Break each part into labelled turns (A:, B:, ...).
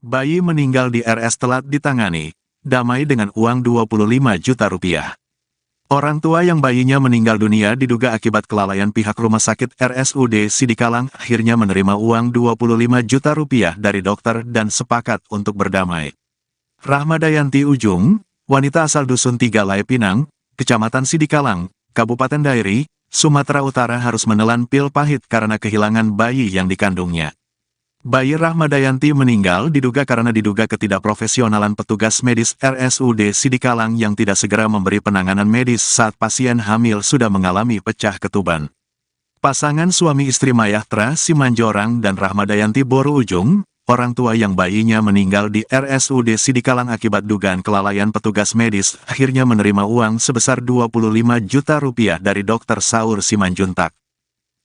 A: Bayi meninggal di RS telat ditangani, damai dengan uang 25 juta rupiah. Orang tua yang bayinya meninggal dunia diduga akibat kelalaian pihak rumah sakit RSUD Sidikalang akhirnya menerima uang 25 juta rupiah dari dokter dan sepakat untuk berdamai. Rahmadayanti Ujung, wanita asal Dusun 3 Lai Pinang, Kecamatan Sidikalang, Kabupaten Dairi, Sumatera Utara harus menelan pil pahit karena kehilangan bayi yang dikandungnya. Bayi Rahmadayanti meninggal diduga karena ketidakprofesionalan petugas medis RSUD Sidikalang yang tidak segera memberi penanganan medis saat pasien hamil sudah mengalami pecah ketuban. Pasangan suami istri Mayahtra Simanjorang dan Rahmadayanti Boru Ujung, orang tua yang bayinya meninggal di RSUD Sidikalang akibat dugaan kelalaian petugas medis, akhirnya menerima uang sebesar 25 juta rupiah dari dokter Saur Simanjuntak.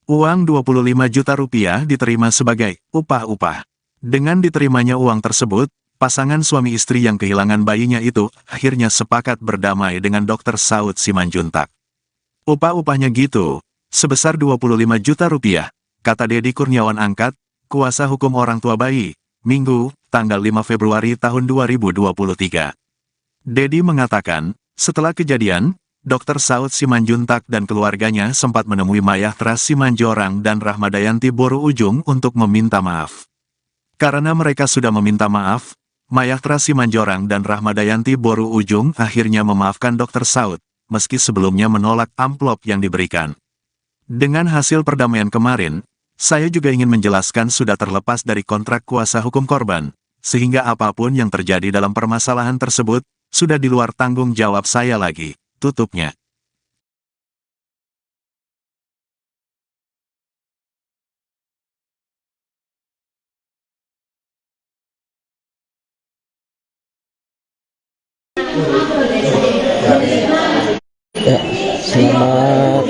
A: Uang 25 juta rupiah diterima sebagai upah-upah. Dengan diterimanya uang tersebut, pasangan suami istri yang kehilangan bayinya itu akhirnya sepakat berdamai dengan dokter Saud Simanjuntak. Upah-upahnya gitu, sebesar 25 juta rupiah, kata Dedi Kurniawan Angkat, kuasa hukum orang tua bayi, Minggu, tanggal 5 Februari tahun 2023. Dedi mengatakan, setelah kejadian, Dr. Saud Simanjuntak dan keluarganya sempat menemui Mayahtra Simanjorang dan Rahmadayanti Boru Ujung untuk meminta maaf. Karena mereka sudah meminta maaf, Mayahtra Simanjorang dan Rahmadayanti Boru Ujung akhirnya memaafkan Dr. Saud, meski sebelumnya menolak amplop yang diberikan. Dengan hasil perdamaian kemarin, saya juga ingin menjelaskan sudah terlepas dari kontrak kuasa hukum korban, sehingga apapun yang terjadi dalam permasalahan tersebut, sudah di luar tanggung jawab saya lagi. Tutupnya.
B: Ya, selamat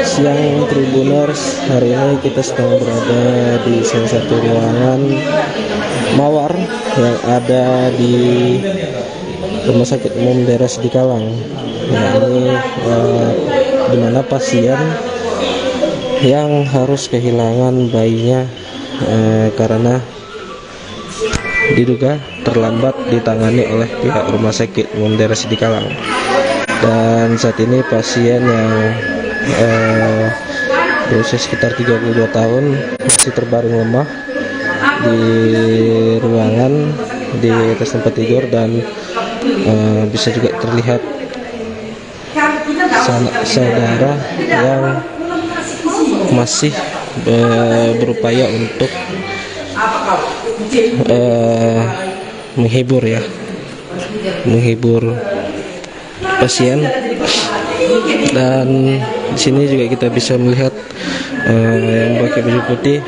B: siang Tribuners. Hari ini kita sedang berada di salah satu ruangan mawar yang ada di Rumah Sakit Umum Daerah Sidikalang. Nah, ini di mana pasien yang harus kehilangan bayinya karena diduga terlambat ditangani oleh pihak Rumah Sakit Umum Daerah Sidikalang. Dan saat ini pasien yang berusia sekitar 32 tahun masih terbaring lemah di ruangan di atas tempat tidur, dan bisa juga terlihat saudara yang masih berupaya untuk menghibur pasien. Dan di sini juga kita bisa melihat yang pakai baju putih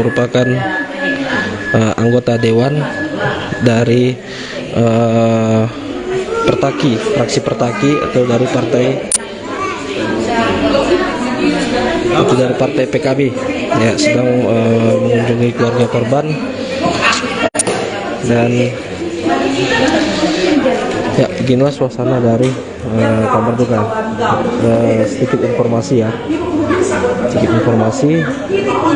B: merupakan anggota dewan dari fraksi Pertaki atau dari partai PKB, ya, sedang mengunjungi keluarga korban. Dan ya, beginilah suasana dari kamar duka. Sedikit informasi,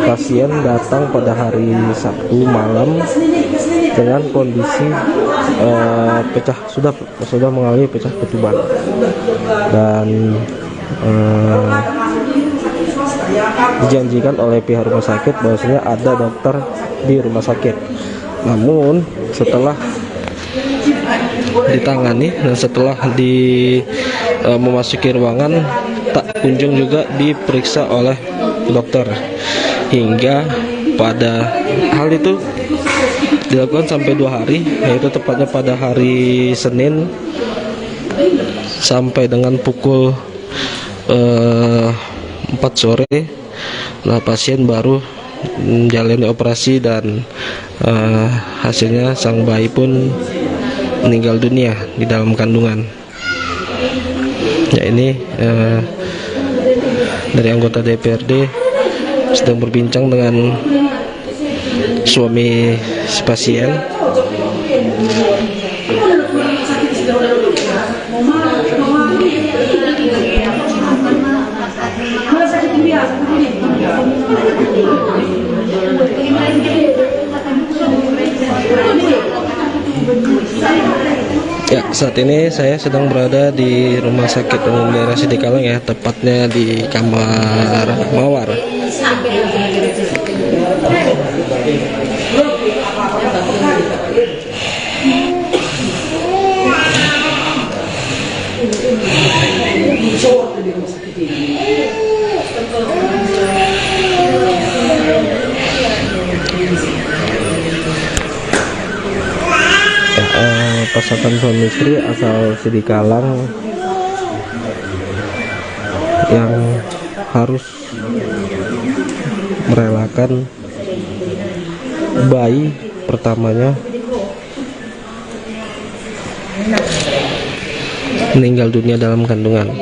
B: pasien datang pada hari Sabtu malam dengan kondisi sudah mengalami pecah ketuban, dan dijanjikan oleh pihak rumah sakit bahwasanya ada dokter di rumah sakit. Namun setelah ditangani dan setelah memasuki ruangan, tak kunjung juga diperiksa oleh dokter, hingga pada hal itu dilakukan sampai 2 hari, yaitu tepatnya pada hari Senin sampai dengan pukul 4 sore. Nah, pasien baru menjalani operasi dan hasilnya sang bayi pun meninggal dunia di dalam kandungan. Ya, ini dari anggota DPRD sedang berbincang dengan suami si pasien. Ya, saat ini saya sedang berada di Rumah Sakit Umum Daerah Sidikalang ya, tepatnya di kamar mawar. Pasangan suami istri asal Sidikalang yang harus merelakan bayi pertamanya meninggal dunia dalam kandungan.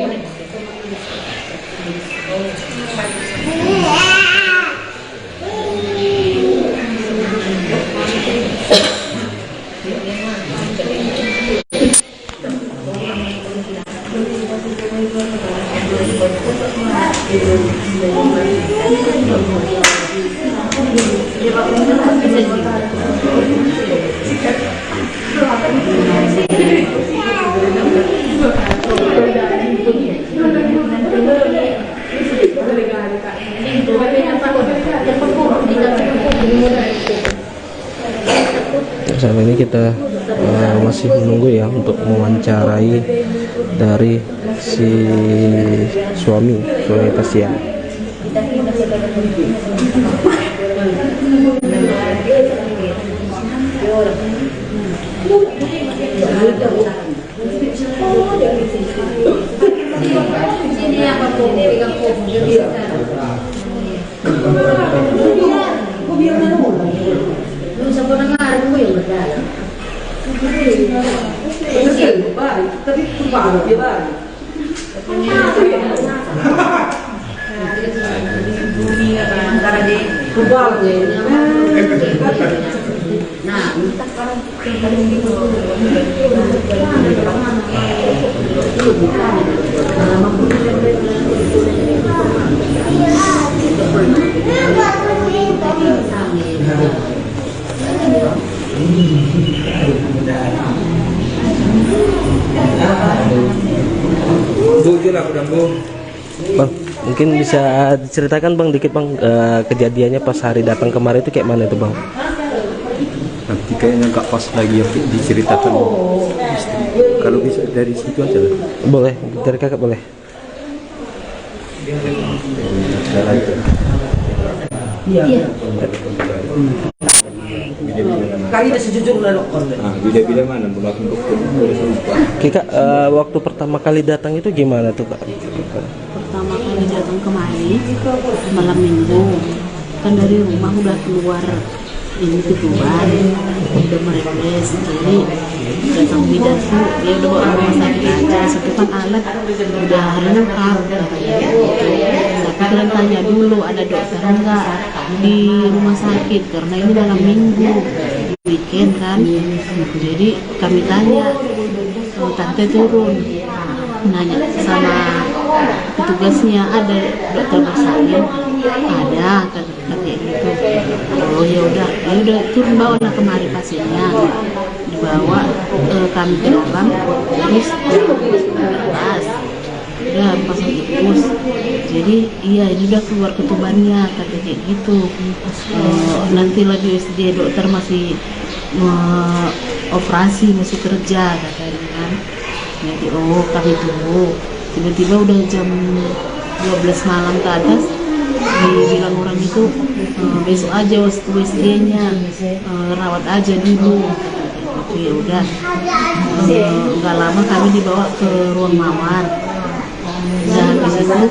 B: Saat ini kita masih menunggu ya untuk mewawancarai dari si suami pasien. Bang, mungkin bisa diceritakan Bang dikit Bang, kejadiannya pas hari datang kemarin itu kayak mana itu Bang?
C: Nanti kayaknya nggak pas lagi yang diceritakan. Kalau bisa dari situ aja lah.
B: Boleh, dari kakak boleh.
D: Iya. Kali udah sejujurnya dokter.
C: Bila mana melakukan dokter?
B: Kak, waktu pertama kali datang itu gimana tuh Kak?
E: Pertama kali datang kemari malam minggu, kan dari rumah udah keluar ini keluar udah merepes, jadi datang bidan tuh dia udah bawa rumah sakit aja, situ kan alat udah lengkap, tapi kalian tanya dulu ada dokter enggak di rumah sakit karena ini malam minggu weekend kan, jadi kami tanya, tante turun nanya sama petugasnya, ada dokter bersalin, ada kayak gitu. Oh ya udah turun, bawa lah kemari pasiennya, dibawa kami ke dalam, terus pas udah pasang infus, jadi iya ini udah keluar ketubannya, kata kayak gitu. Nanti lagi USG dokter masih operasi, masih kerja katanya kan. Jadi kami tunggu, tiba-tiba udah jam 12 malam ke atas dibilang orang itu besok aja USG-nya, rawat aja dulu. Gitu ya udah, nggak lama kami dibawa ke ruang mawar. Dan di situ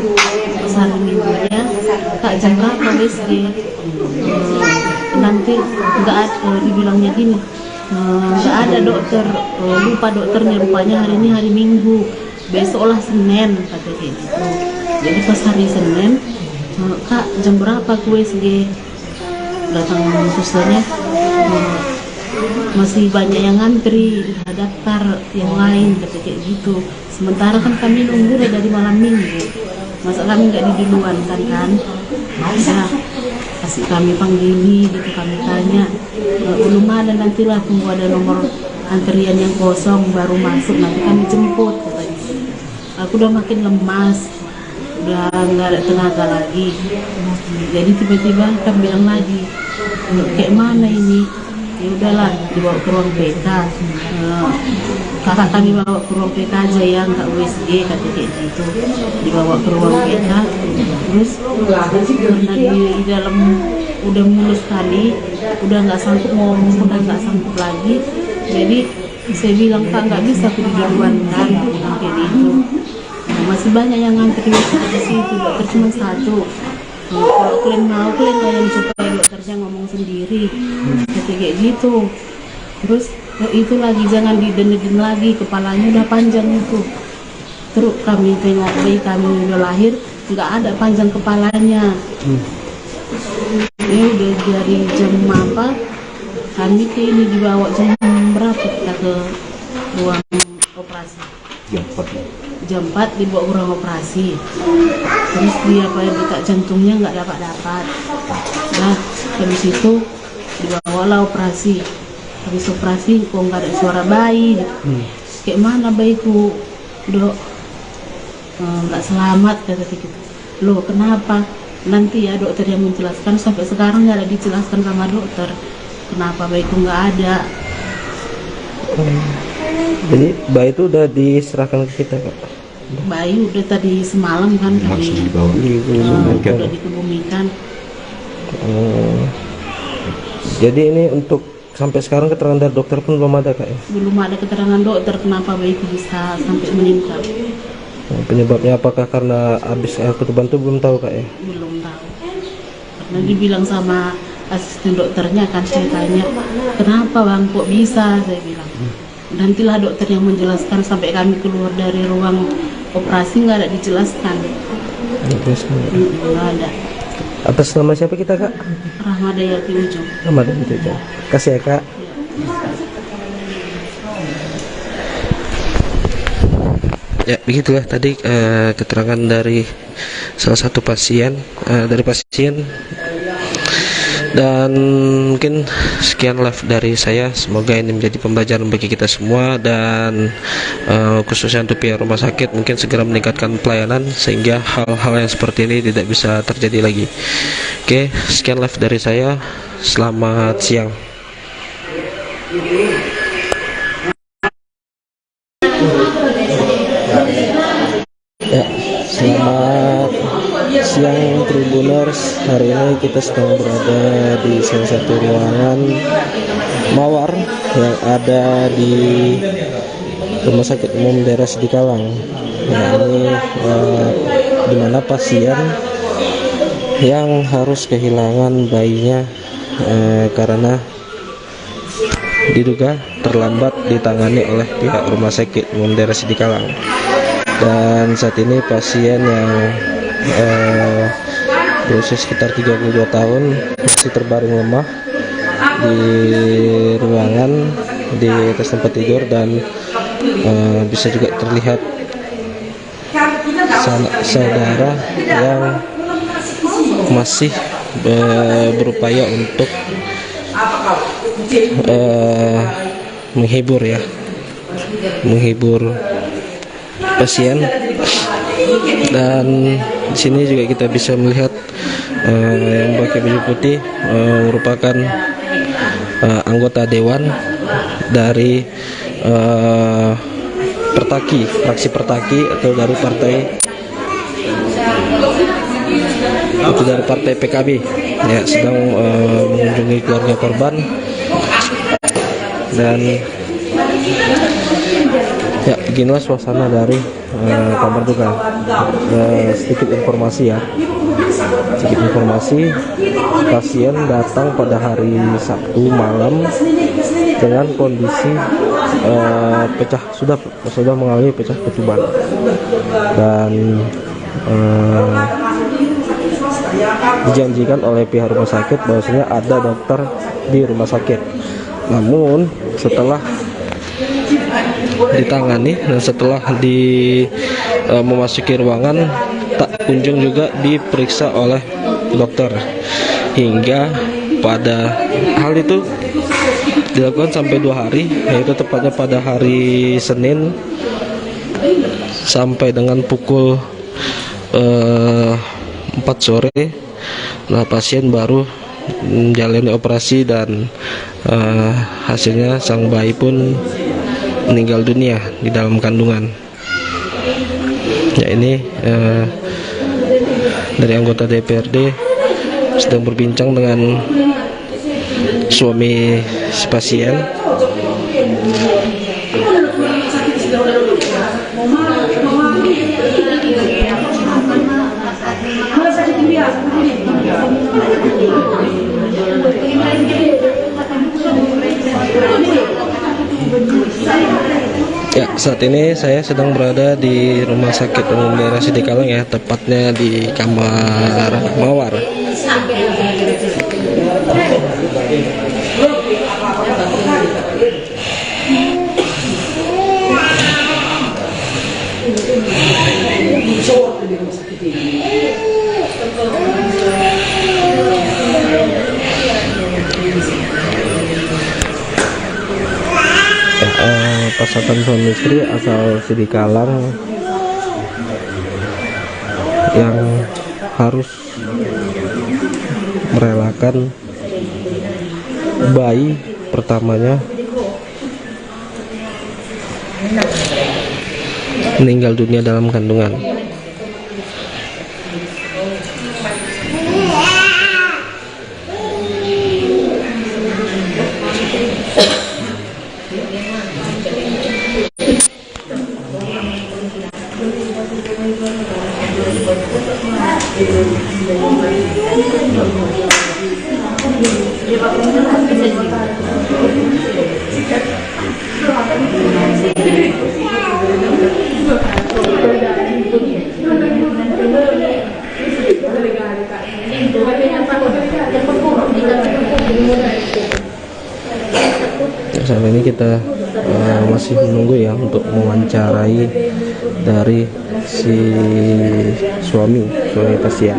E: hari minggunya Kak jam berapa USG? Nanti nggak ada, dibilangnya gini, nggak ada dokter, lupa dokternya, rupanya hari ini hari Minggu, besoklah Senin, kata kayak gitu. Jadi pas hari Senin, Kak jam berapa ke USG? Datang susternya, masih banyak yang ngantri, daftar yang lain, kata kayak gitu. Sementara kan kami nunggu dari malam Minggu, masa kami nggak diduluan kan? Nah, pas Masih kami panggili gitu, kami tanya, belum ada, nantilah tunggu ada nomor antrian yang kosong baru masuk, nanti kami jemput katanya. Aku udah makin lemas, udah nggak ada tenaga lagi. Jadi tiba-tiba kami bilang lagi, kayak mana ini? Ya udahlah, dibawa ke ruang PK. Kakak kami bawa ke ruang PK aja ya, nggak USG kata kayak gitu. Dibawa ke ruang PK, terus karena di dalam udah mulus sekali, udah nggak sanggup ngomong, udah nggak sanggup lagi. Jadi saya bilang, Kak, nggak bisa aku diduluan kan, bilang kayak gitu. Masih banyak yang ngantri di situ, dokter cuma satu. Kalau kalian mau, kalian yang supaya dokternya ngomong sendiri, kayak gitu. Terus itu lagi, jangan diden-den lagi, kepalanya udah panjang itu. Terus kami tengok bayi kami udah lahir, nggak ada panjang kepalanya. Ya udah dari jam apa, kami ke ini dibawa jam berapa kita ke ruang operasi? Jam 4 dibawa ke ruang operasi. Terus dia kayak detak jantungnya nggak dapat. Nah, habis itu dibawalah operasi. Habis operasi kok nggak ada suara bayi. Kayak mana bayiku, dok? Nggak selamat kata gitu. Loh kenapa? Nanti ya dokter yang menjelaskan, sampai sekarang nggak ada dijelaskan sama dokter kenapa bayiku nggak ada.
B: Jadi bayi itu udah diserahkan ke kita, Kak?
E: Bayi udah tadi semalam kan kami udah dikebumikan.
B: Jadi ini untuk sampai sekarang keterangan dari dokter pun belum ada, Kak ya?
E: Belum ada keterangan dokter kenapa bayiku bisa sampai meninggal.
B: Penyebabnya apakah karena habis air ketuban itu belum tahu, Kak ya?
E: Belum tahu. Karena dibilang sama asisten dokternya kan, saya tanya, kenapa Bang kok bisa, saya bilang. Nantilah dokter yang menjelaskan, sampai kami keluar dari ruang operasi nggak ada dijelaskan. Nggak ada.
B: Atas nama siapa kita, Kak?
E: Rahmadayati Ujung.
B: Rahmadayati Ujung. Kasih ya, Kak. Ya begitulah tadi keterangan dari salah satu pasien, dan mungkin sekian live dari saya. Semoga ini menjadi pembelajaran bagi kita semua, dan khususnya untuk pihak rumah sakit mungkin segera meningkatkan pelayanan sehingga hal-hal yang seperti ini tidak bisa terjadi lagi. Oke, sekian live dari saya. Selamat siang. Ya, selamat siang Tribuners. Hari ini kita sedang berada di salah satu ruangan mawar yang ada di Rumah Sakit Umum Daerah Sidikalang. Nah, ini di mana pasien yang harus kehilangan bayinya karena diduga terlambat ditangani oleh pihak Rumah Sakit Umum Daerah Sidikalang. Dan saat ini pasien yang berusia sekitar 32 tahun masih terbaring lemah di ruangan di atas tempat tidur, dan bisa juga terlihat saudara yang masih berupaya untuk menghibur pasien. Dan di sini juga kita bisa melihat yang pakai baju putih merupakan anggota dewan dari fraksi Pertaki atau dari partai PKB ya, sedang mengunjungi keluarga korban. Dan ya, beginilah suasana dari kamar duka. Sedikit informasi, pasien datang pada hari Sabtu malam dengan kondisi sudah mengalami pecah ketuban, dan dijanjikan oleh pihak rumah sakit bahwasanya ada dokter di rumah sakit. Namun setelah ditangani dan setelah memasuki ruangan, tak kunjung juga diperiksa oleh dokter, hingga pada hal itu dilakukan sampai 2 hari, yaitu tepatnya pada hari Senin sampai dengan pukul 4 sore. Nah, pasien baru menjalani operasi dan hasilnya sang bayi pun meninggal dunia di dalam kandungan. Ya, ini dari anggota DPRD sedang berbincang dengan suami si pasien. Ya, saat ini saya sedang berada di Rumah Sakit Umum Daerah Sidikalang, ya, tepatnya di kamar mawar. Pasangan suami istri asal Sidikalang yang harus merelakan bayi pertamanya meninggal dunia dalam kandungan. Saat ini kita masih menunggu, ya, untuk mewawancarai dari si suami pasien.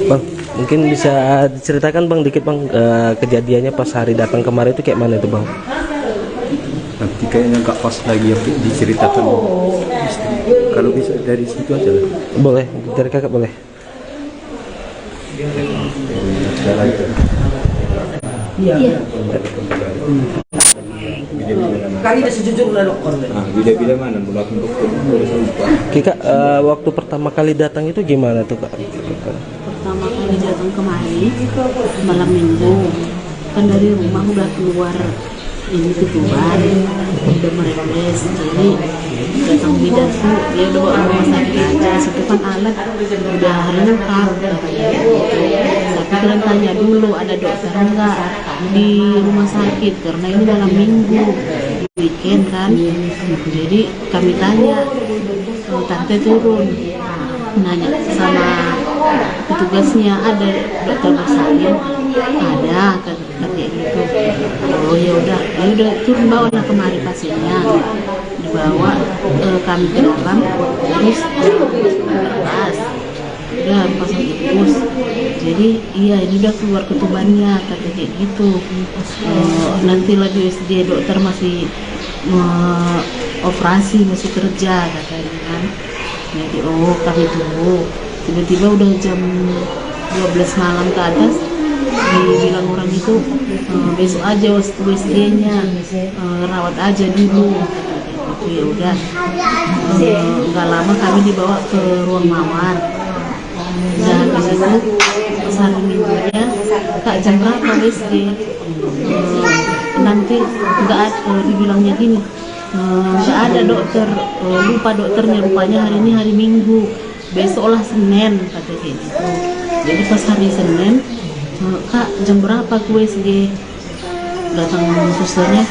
B: Bang, mungkin bisa diceritakan, Bang, dikit, Bang, kejadiannya pas hari datang kemarin itu kayak mana itu, Bang?
C: Nanti kayaknya nggak pas lagi ya diceritakan. Kalau bisa dari situ aja lah.
B: Boleh, dari kakak boleh.
D: Iya. Kali dah sejujurnya dokter.
C: Nah, bila-bila mana mulai untuk
B: Kak, waktu pertama kali datang itu gimana tuh, Kak?
E: Pertama kali datang kemari malam minggu, kan dari rumah udah keluar ini ketuban, udah meremes, jadi datang bidan tuh dia udah bawa rumah sakit aja, situ kan alat udah lengkap katanya gitu. Tapi kalian tanya dulu ada dokter enggak di rumah sakit, karena ini malam minggu weekend kan, jadi kami tanya, tante turun nanya sama petugasnya, ada dokter bersalin, ada kayak gitu. Oh ya udah turun, bawalah kemari pasiennya, dibawa kami ke dalam, terus pas udah pasang infus. Jadi iya ini udah keluar ketubannya, kata kayak gitu. Nanti lagi USG dokter masih operasi, masih kerja katanya kan. Jadi kami tunggu. Tiba-tiba udah jam 12 malam ke atas dibilang orang itu besok aja USG-nya, rawat aja dulu. Itu ya udah, nggak lama kami dibawa ke ruang mawar. Dan habis itu pas hari minggunya, Kak jam berapa USG? Nanti nggak ada, dibilangnya gini, nggak ada dokter, lupa dokternya, rupanya hari ini hari Minggu, besoklah Senin, kata kayak gitu. Jadi pas hari Senin, Kak jam berapa ke USG? Datang susternya,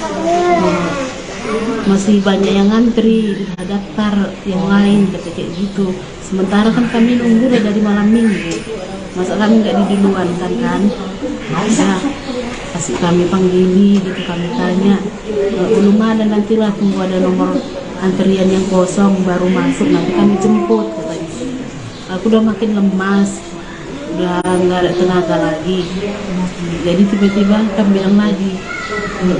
E: masih banyak yang ngantri, udah daftar yang lain, kata kayak gitu. Sementara kan kami nunggu udah dari malam Minggu, masa kami nggak diduluan kan? Nah, kasih kami panggili gitu, kami tanya, belum ada, nantilah tunggu ada nomor antrian yang kosong baru masuk, nanti kami jemput, katanya. Aku udah makin lemas, udah nggak ada tenaga lagi. Jadi tiba-tiba kami bilang lagi,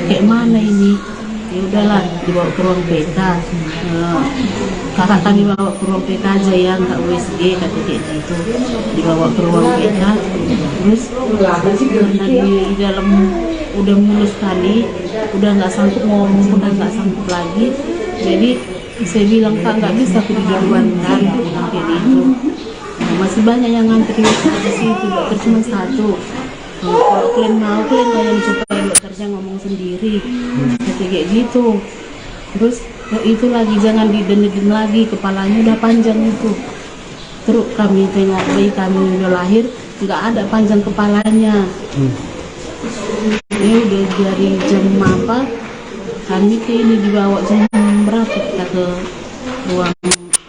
E: kayak mana ini? Ya udahlah, dibawa ke ruang PK. Kakak kami bawa ke ruang PK aja ya, nggak USG, kata kayak gitu. Dibawa ke ruang PK, terus karena di dalam udah mulus sekali, udah nggak sanggup ngomong, udah nggak sanggup lagi. Jadi saya bilang, Kak nggak bisa aku diduluan kan, bilang kayak gitu. Nah, masih banyak yang ngantri di situ, dokter cuma satu. Kalau kalian mau, kalian yang supaya dokternya ngomong sendiri, kayak gitu. Terus itu lagi jangan didenedin lagi, kepalanya udah panjang itu. Terus kami tengok bayi kami udah lahir, nggak ada panjang kepalanya. Ini udah dari jam apa? Kami ke ini dibawa jam berapa kita ke ruang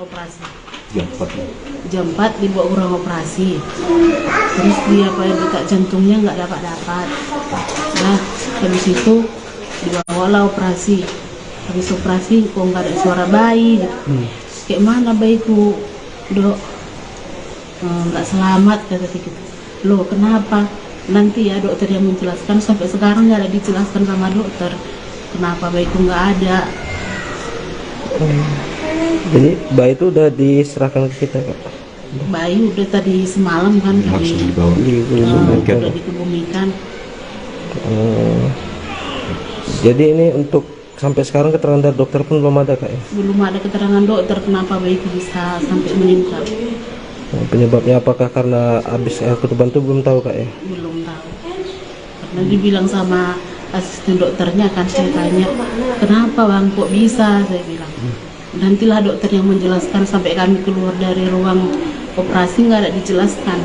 E: operasi? Jam 4 dibawa ke ruang operasi. Terus dia dekat jantungnya nggak dapat. Nah, habis itu dibawalah operasi. Habis operasi kok nggak ada suara bayi. Kayak mana bayiku, Dok? Nggak selamat, kata gitu. Loh, kenapa? Nanti ya dokter yang menjelaskan, sampai sekarang nggak ada dijelaskan sama dokter kenapa bayiku nggak ada.
B: Jadi bayi itu udah diserahkan ke kita, Kak?
E: Bayi udah tadi semalam kan kami udah dikebumikan.
B: Jadi ini untuk sampai sekarang keterangan dari dokter pun belum ada, Kak ya?
E: Belum ada keterangan dokter kenapa bayiku bisa sampai meninggal.
B: Penyebabnya apakah karena habis air ketuban itu belum tahu, Kak ya?
E: Belum tahu. Karena dibilang sama asisten dokternya kan, saya tanya, kenapa Bang kok bisa? Saya bilang. Nantilah dokter yang menjelaskan, sampai kami keluar dari ruang operasi nggak ada dijelaskan.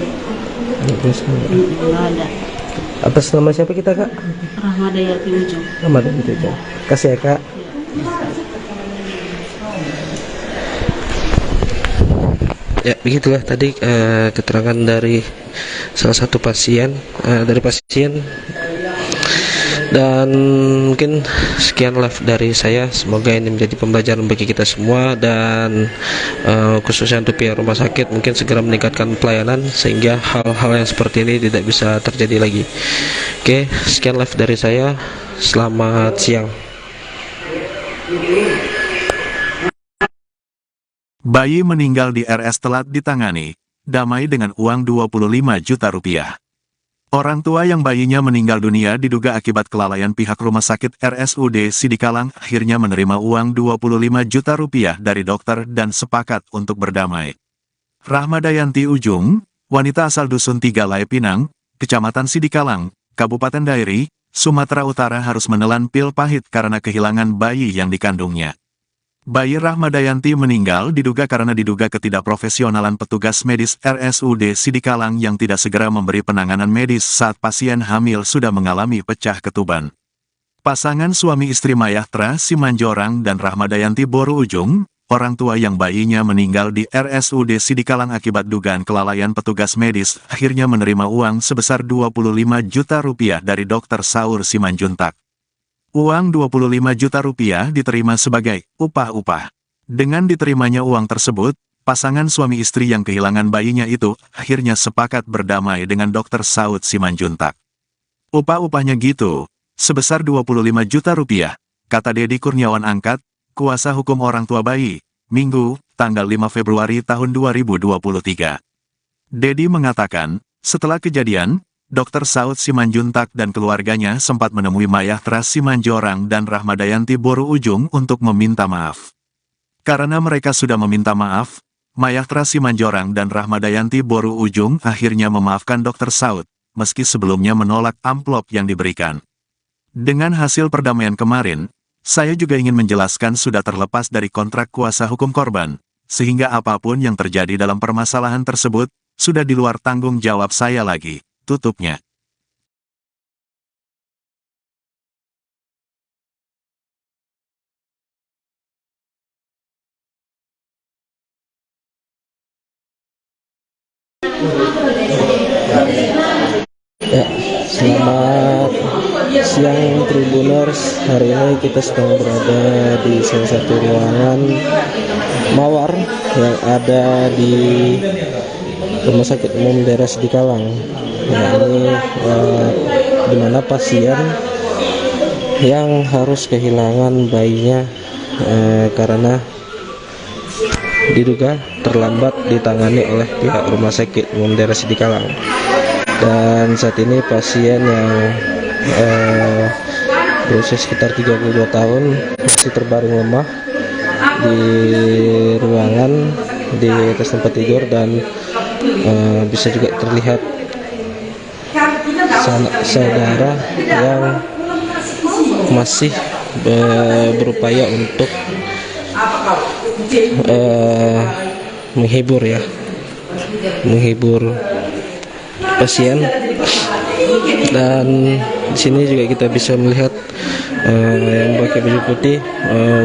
E: Nggak ada.
B: Atas nama siapa kita, Kak?
E: Rahmadayati Ujung.
B: Rahmadayati Ujung. Kasih ya, Kak. Ya, begitulah tadi keterangan dari salah satu pasien, dan mungkin sekian live dari saya. Semoga ini menjadi pembelajaran bagi kita semua, dan khususnya untuk pihak rumah sakit mungkin segera meningkatkan pelayanan sehingga hal-hal yang seperti ini tidak bisa terjadi lagi. Oke, sekian live dari saya. Selamat siang.
A: Bayi meninggal di RS telat ditangani, damai dengan uang 25 juta rupiah. Orang tua yang bayinya meninggal dunia diduga akibat kelalaian pihak rumah sakit RSUD Sidikalang akhirnya menerima uang 25 juta rupiah dari dokter dan sepakat untuk berdamai. Rahmadayanti Ujung, wanita asal Dusun 3 Lai Pinang, Kecamatan Sidikalang, Kabupaten Dairi, Sumatera Utara harus menelan pil pahit karena kehilangan bayi yang dikandungnya. Bayi Rahmadayanti meninggal diduga karena ketidakprofesionalan petugas medis RSUD Sidikalang yang tidak segera memberi penanganan medis saat pasien hamil sudah mengalami pecah ketuban. Pasangan suami istri Mayahtra Simanjorang dan Rahmadayanti Boru Ujung, orang tua yang bayinya meninggal di RSUD Sidikalang akibat dugaan kelalaian petugas medis, akhirnya menerima uang sebesar 25 juta rupiah dari Dr. Saur Simanjuntak. Uang 25 juta rupiah diterima sebagai upah-upah. Dengan diterimanya uang tersebut, pasangan suami istri yang kehilangan bayinya itu akhirnya sepakat berdamai dengan Dr. Saud Simanjuntak. Upah-upahnya gitu, sebesar 25 juta rupiah, kata Dedi Kurniawan Angkat, kuasa hukum orang tua bayi, Minggu, tanggal 5 Februari tahun 2023. Dedi mengatakan, setelah kejadian, Dr. Saud Simanjuntak dan keluarganya sempat menemui Mayahtra Simanjorang dan Rahmadayanti Boru Ujung untuk meminta maaf. Karena mereka sudah meminta maaf, Mayahtra Simanjorang dan Rahmadayanti Boru Ujung akhirnya memaafkan Dr. Saud, meski sebelumnya menolak amplop yang diberikan. Dengan hasil perdamaian kemarin, saya juga ingin menjelaskan sudah terlepas dari kontrak kuasa hukum korban, sehingga apapun yang terjadi dalam permasalahan tersebut, sudah di luar tanggung jawab saya lagi, tutupnya.
B: Ya, selamat siang Tribuners. Hari ini kita sedang berada di salah satu ruangan mawar yang ada di Rumah Sakit Umum Daerah Sidikalang. Nah, ini di mana pasien yang harus kehilangan bayinya karena diduga terlambat ditangani oleh pihak Rumah Sakit Umum Daerah Sidikalang. Dan saat ini pasien yang berusia sekitar 32 tahun masih terbaring lemah di ruangan di atas tempat tidur, dan bisa juga terlihat saudara yang masih berupaya untuk menghibur pasien. Dan di sini juga kita bisa melihat yang pakai baju putih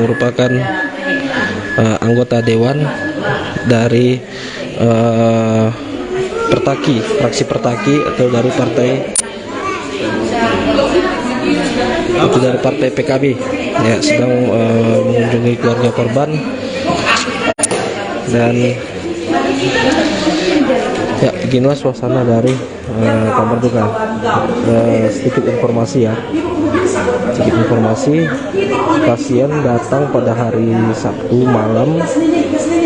B: merupakan anggota dewan dari fraksi Pertaki atau dari partai PKB, ya, sedang mengunjungi keluarga korban. Dan ya, beginilah suasana dari kamar duka. Sedikit informasi, pasien datang pada hari Sabtu malam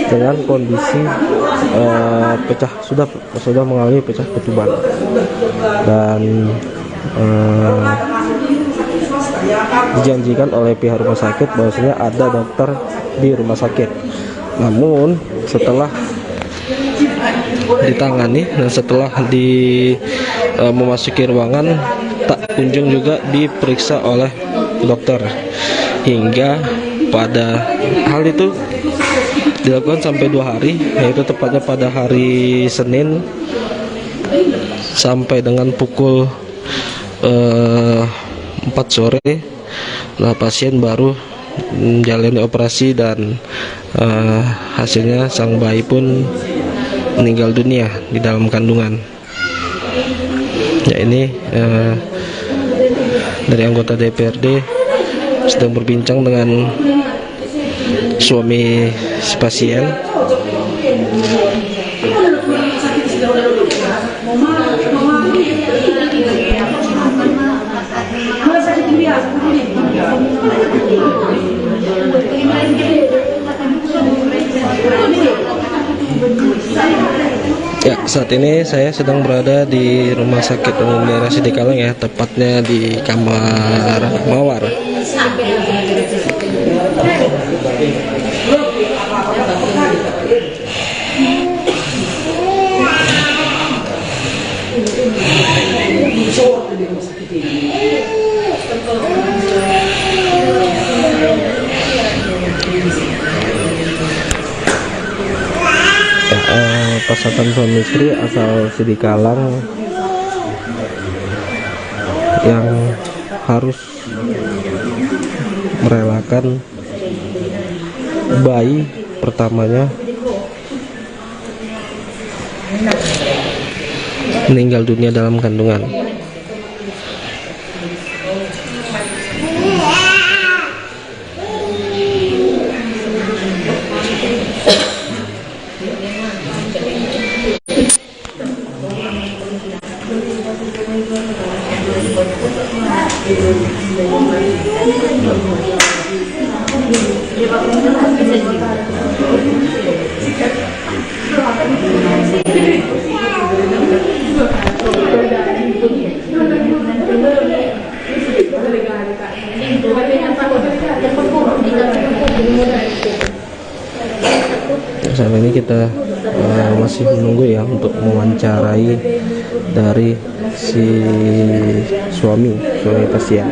B: dengan kondisi sudah mengalami pecah ketuban, dan dijanjikan oleh pihak rumah sakit bahwasanya ada dokter di rumah sakit. Namun setelah ditangani dan setelah memasuki ruangan, tak kunjung juga diperiksa oleh dokter, hingga pada hal itu dilakukan sampai 2 hari, yaitu tepatnya pada hari Senin sampai dengan pukul 4 sore. Nah, pasien baru menjalani operasi dan hasilnya sang bayi pun meninggal dunia di dalam kandungan. Ya, ini dari anggota DPRD sedang berbincang dengan suami si pasien. Ya, saat ini saya sedang berada di Rumah Sakit Umum Daerah Sidikalang, ya, tepatnya di kamar mawar. Pasangan suami istri asal Sidikalang yang harus merelakan bayi pertamanya meninggal dunia dalam kandungan. Saat ini kita masih menunggu ya untuk mewawancarai dari si suami pasien.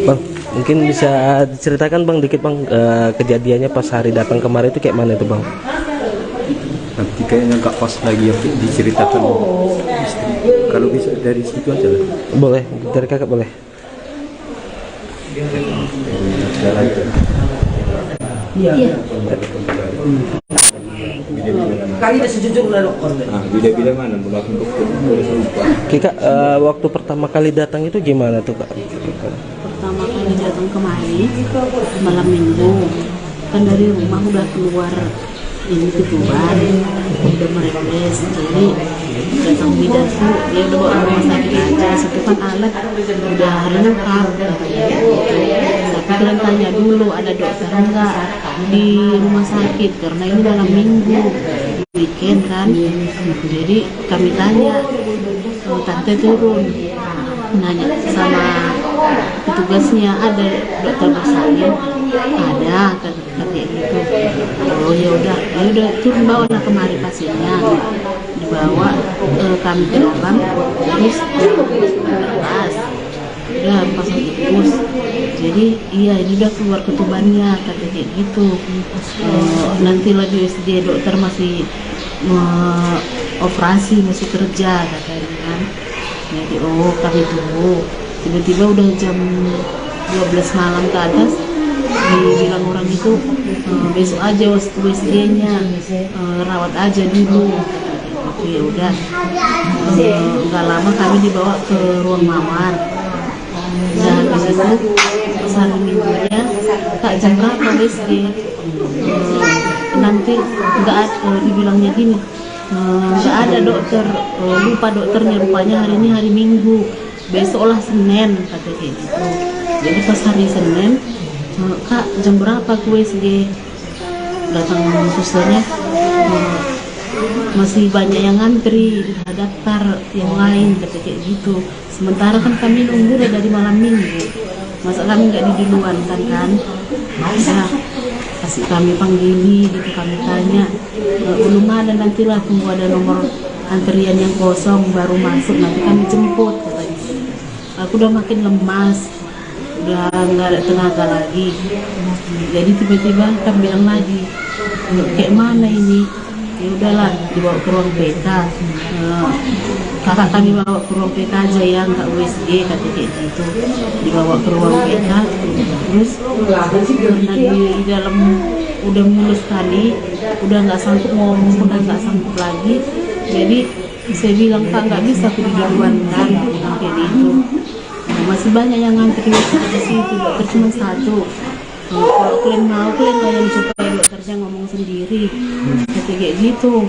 B: Bang, mungkin bisa diceritakan Bang dikit Bang, kejadiannya pas hari datang kemarin itu kayak mana itu Bang?
C: Nanti kayaknya nggak pas lagi ya diceritakan istri. Kalau bisa dari situ aja lah.
B: Boleh, dari kakak boleh.
D: Iya. Kali dah sejujurnya dokter.
C: Nah, beda-beda mana menurut dokter boleh serupa.
B: Kak, waktu pertama kali datang itu gimana tuh Kak?
E: Pertama kali datang kemari malam minggu, kan dari rumah udah keluar ini ketuban, udah meremes, jadi datang bidan tuh dia udah bawa rumah sakit aja, situ kan alat udah lengkap, tapi kalian tanya dulu ada dokter enggak di rumah sakit karena ini malam minggu weekend kan, jadi kami tanya, tante turun nanya sama petugasnya ada dokter bersalin, ada kayak gitu. Oh ya udah turun bawalah kemari pasiennya, dibawa kami ke dalam, terus pas udah pasang tikus. Jadi iya ini udah keluar ketubannya kata kayak gitu. Nanti lagi USG dokter masih operasi masih kerja katanya kan. Jadi kami tunggu. Tiba-tiba udah jam 12 malam ke atas dibilang orang itu besok aja USG-nya rawat aja dulu. Oke ya udah. Nggak lama kami dibawa ke ruang mawar. Dan habis itu pas hari minggunya Kak jam berapa USG? Nanti nggak ada, dibilangnya gini, nggak ada dokter, lupa dokternya, rupanya hari ini hari Minggu, besoklah Senin kata kayak gitu. Jadi pas hari Senin, Kak jam berapa ke USG? Datang susternya, masih banyak yang ngantri, udah daftar yang lain kata kayak gitu. Sementara kan kami nunggu udah dari malam Minggu, masa kami nggak diduluan kan? Nah, kasih kami panggili gitu, kami tanya belum ada, nantilah tunggu ada nomor antrian yang kosong baru masuk, nanti kami jemput katanya. Aku udah makin lemas, udah nggak ada tenaga lagi. Jadi tiba-tiba kami bilang lagi, kayak mana ini? Ya udahlah dibawa ke ruang PK. Kakak kami bawa ke ruang PK aja ya, nggak USG kata kayak gitu. Dibawa ke ruang PK, terus karena di dalam udah mulus sekali, udah nggak sanggup ngomong, udah nggak sanggup lagi. Jadi saya bilang Kak nggak bisa aku diduluan kan, kayak gitu. Nah, masih banyak yang ngantri di situ, dokter cuma satu. Kalau kalian mau, kalian layan supaya dokternya ngomong sendiri, kayak gitu.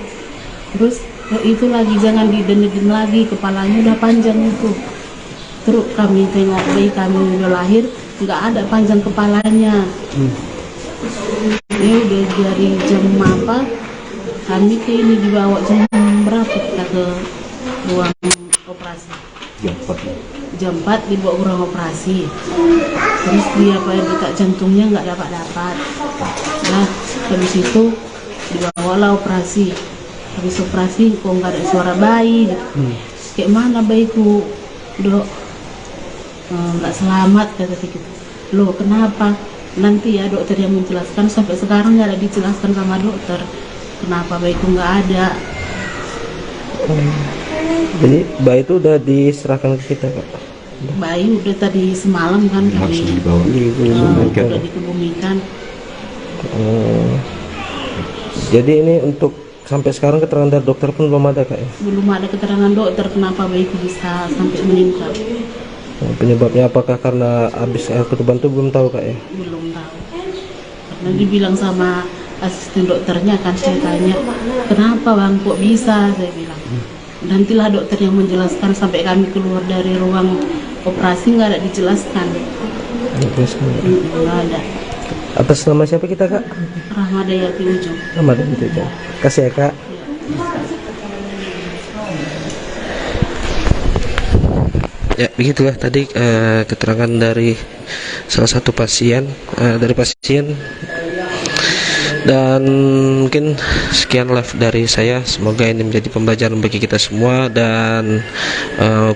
E: Terus itu lagi jangan diden-den lagi, kepalanya udah panjang itu. Terus kami tengok bayi kami udah lahir, nggak ada panjang kepalanya. Ya udah dari jam apa? Kami ke ini dibawa jam berapa kita ke ruang operasi? Jam 4 dibawa ke ruang operasi. Terus dia detak jantungnya nggak dapat. Nah habis itu dibawalah operasi. Habis operasi kok nggak ada suara bayi gitu. Kayak mana bayiku, dok? Nggak selamat kata gitu. Loh kenapa? Nanti ya dokter yang menjelaskan, sampai sekarang nggak ada dijelaskan sama dokter. kenapa bayiku nggak ada.
B: Jadi bayi itu udah diserahkan ke kita, Kak?
E: Bayi udah tadi semalam kan
C: Langsung
E: kami
C: dibawa.
E: udah dikebumikan.
B: Jadi ini untuk sampai sekarang keterangan dari dokter pun belum ada, Kak, ya?
E: Belum ada keterangan dokter kenapa bayiku bisa sampai meninggal.
B: Penyebabnya apakah karena habis air ketuban itu belum tahu, Kak, ya?
E: Belum tahu. Karena dibilang sama asisten dokternya kan, saya tanya kenapa bang kok bisa, saya bilang nantilah dokter yang menjelaskan. Sampai kami keluar dari ruang operasi nggak ada dijelaskan. Nggak ada.
B: Atas nama siapa kita, Kak?
E: Rahmadayati Ujung.
B: Nama itu, Kak. Kasih ya, Kak. Ya, begitulah tadi keterangan dari salah satu pasien, dan mungkin sekian live dari saya. Semoga ini menjadi pembelajaran bagi kita semua, dan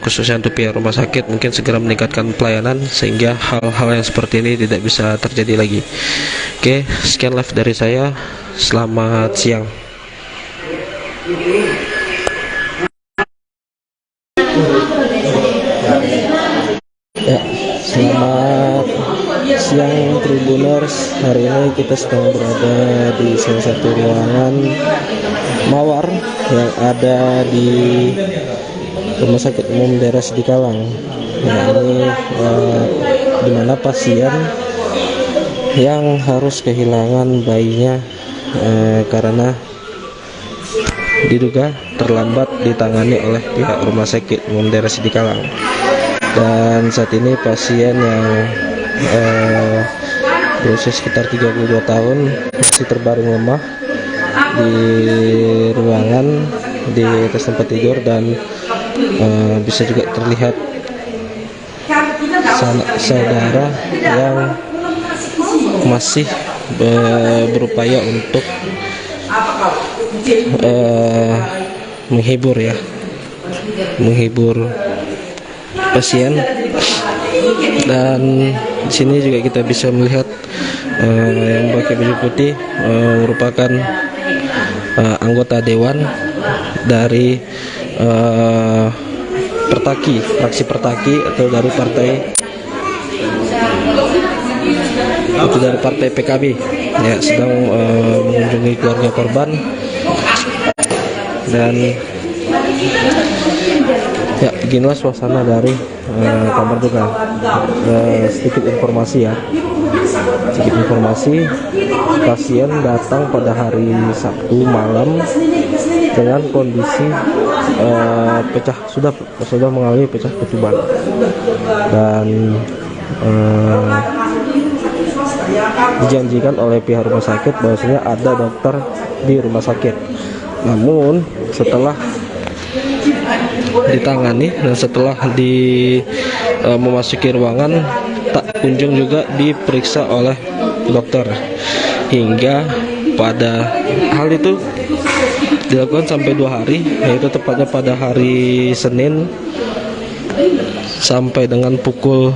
B: khususnya untuk pihak rumah sakit mungkin segera meningkatkan pelayanan sehingga hal-hal yang seperti ini tidak bisa terjadi lagi. Oke, sekian live dari saya. Selamat siang. Ya, selamat siang Tribuners. Hari ini kita sedang berada di salah satu ruangan mawar yang ada di Rumah Sakit Umum Daerah Sidikalang. Nah, ini di mana pasien yang harus kehilangan bayinya karena diduga terlambat ditangani oleh pihak Rumah Sakit Umum Daerah Sidikalang. Dan saat ini pasien yang berusia sekitar 32 tahun masih terbaring lemah di ruangan di atas tempat tidur, dan bisa juga terlihat saudara yang masih berupaya untuk menghibur pasien. Dan di sini juga kita bisa melihat yang pakai baju putih merupakan anggota dewan dari fraksi Pertaki atau dari partai PKB, ya, sedang mengunjungi keluarga korban. Dan ya, beginilah suasana dari kamar duka. Sedikit informasi, pasien datang pada hari Sabtu malam dengan kondisi sudah mengalami pecah ketuban, dan dijanjikan oleh pihak rumah sakit bahwasanya ada dokter di rumah sakit. Namun setelah ditangani dan setelah memasuki ruangan, tak kunjung juga diperiksa oleh dokter, hingga pada hal itu dilakukan sampai 2 hari, yaitu tepatnya pada hari Senin sampai dengan pukul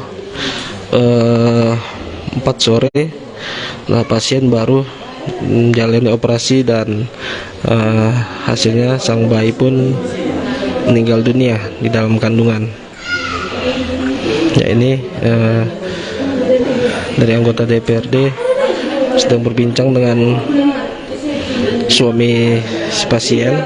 B: 4 sore. Nah, pasien baru menjalani operasi, dan hasilnya sang bayi pun meninggal dunia di dalam kandungan. Ya, ini dari anggota DPRD sedang berbincang dengan suami si pasien.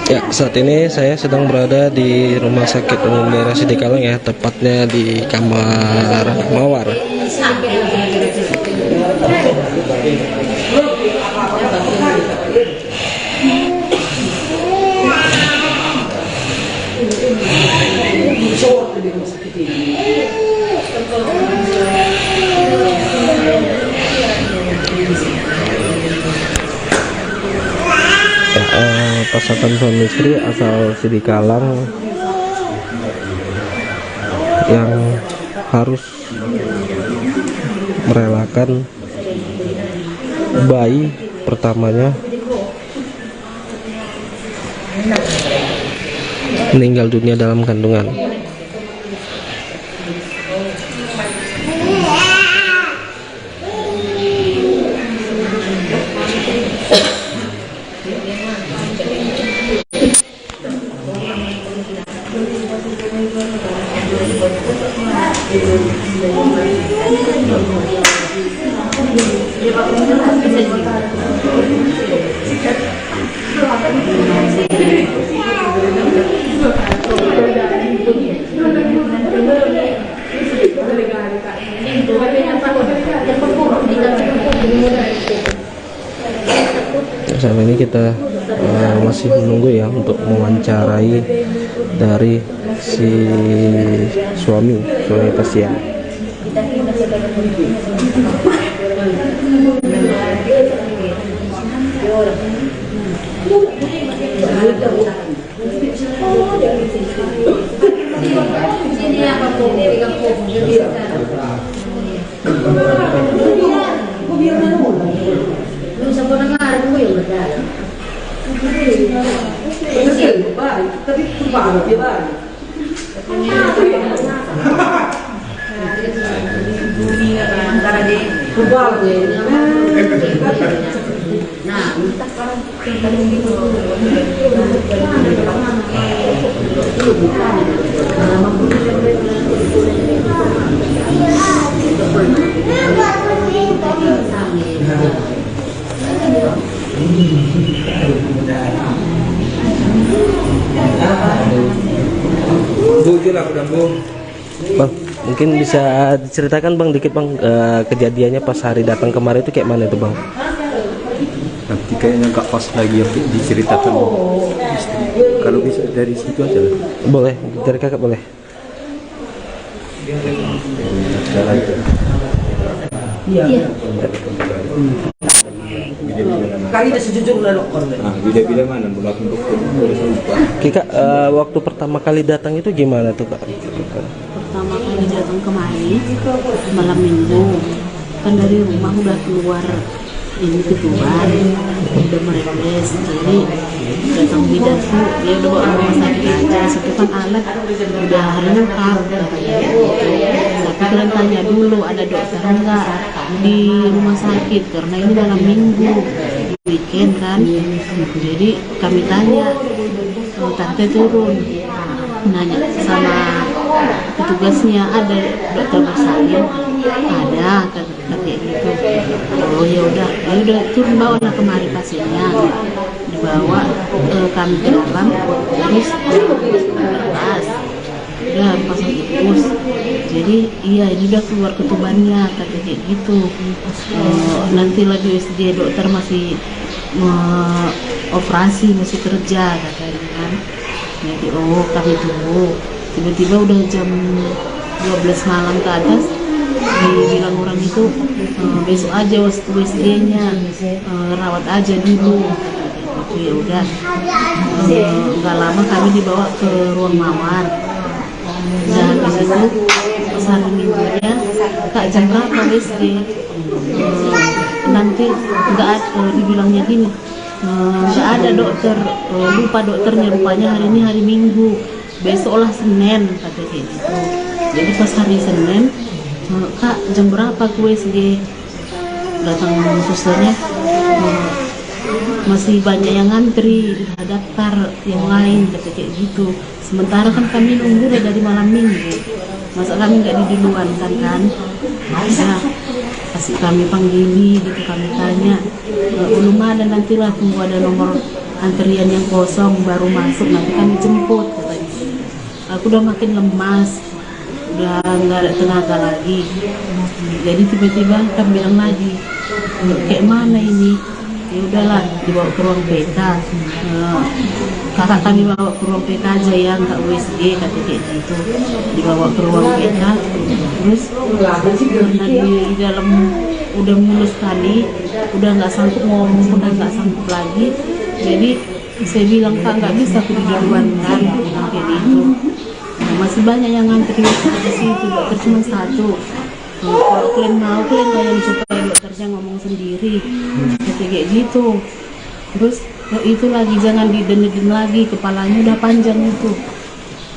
B: Ya, saat ini saya sedang berada di Rumah Sakit Umum Daerah Sidikalang, ya, tepatnya di kamar mawar. Pasangan suami istri asal Sidikalang yang harus merelakan bayi pertamanya meninggal dunia dalam kandungan. Saat ini kita masih menunggu ya untuk mewawancarai dari si suami pasien. Bang, mungkin bisa diceritakan Bang dikit Bang, kejadiannya pas hari datang kemarin itu kayak mana itu Bang?
C: Nanti kayaknya nggak pas lagi ya diceritakan. Kalau bisa dari situ aja lah.
B: Boleh, dari kakak boleh.
D: Iya. Kali itu sejujurnya dokter.
C: Nah, bila mana belakang dokter.
B: Kak, waktu pertama kali datang itu gimana tuh Kak?
E: Pertama kali datang kemari malam minggu, kan dari rumah udah keluar ini ketuban, udah meremes, jadi datang bidan tuh dia udah bawa rumah sakit aja, situ kan alat udah lengkap, tapi kalian tanya dulu ada dokter enggak di rumah sakit karena ini malam minggu weekend kan, jadi kami tanya, tante turun nanya sama petugasnya ada dokter bersalin, ada kata kayak gitu. Oh ya udah turun bawalah kemari pasiennya, dibawa kami ke dalam, terus pas udah pasang infus, jadi iya ini udah keluar ketubannya kata kayak gitu. Nanti lagi USG dokter masih operasi masih kerja katanya kan. Jadi oh kami tunggu, tiba-tiba udah jam 12 malam ke atas dibilang orang itu besok aja USG-nya rawat aja dulu. Itu ya udah nggak lama kami dibawa ke ruang mawar. Dan habis itu pas hari minggunya Kak jam berapa USG? Nanti nggak ada, dibilangnya gini, nggak ada dokter, lupa dokternya, rupanya hari ini hari Minggu, besoklah Senin kata kayak gitu. Jadi pas hari Senin, Kak jam berapa ke USG? Datang susternya, masih banyak yang ngantri, daftar yang lain kata kayak gitu. Sementara kan kami nunggu dari malam Minggu, masa kami nggak diduluan kan? Nah, kasih kami panggili gitu, kami tanya, belum ada, nantilah tunggu ada nomor antrian yang kosong baru masuk, nanti kami jemput katanya. Aku udah makin lemas, udah nggak ada tenaga lagi. Jadi tiba-tiba kami bilang lagi, kayak mana ini? Ya udahlah dibawa ke ruang PK. Kakak kami bawa ke ruang PK aja ya, nggak USG kata kayak gitu. Dibawa ke ruang PK, terus karena di dalam udah mulus sekali, udah nggak sanggup ngomong, udah nggak sanggup lagi. Jadi saya bilang Kak nggak bisa aku diduluan kan, bilang kayak gitu. Nah, masih banyak yang ngantri di situ, dokter cuma satu. Kalau kalian mau, kalian bayang supaya dokternya ngomong sendiri, kayak gitu. Terus itu lagi jangan diden lagi, kepalanya udah panjang itu.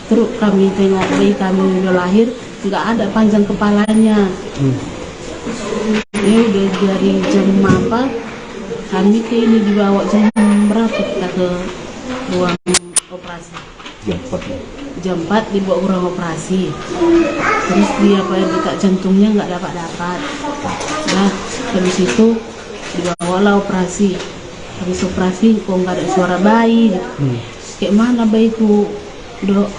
E: Terus kami tengok bayi kami udah lahir, nggak ada panjang kepalanya. Ya udah dari jam apa? Kami ke ini dibawa jam berapa kita ke ruang operasi? Jam 4 dibawa ke ruang operasi. Terus dia detak jantungnya nggak dapat. Nah habis itu dibawalah operasi. Habis operasi kok nggak ada suara bayi. Kayak mana bayiku, dok?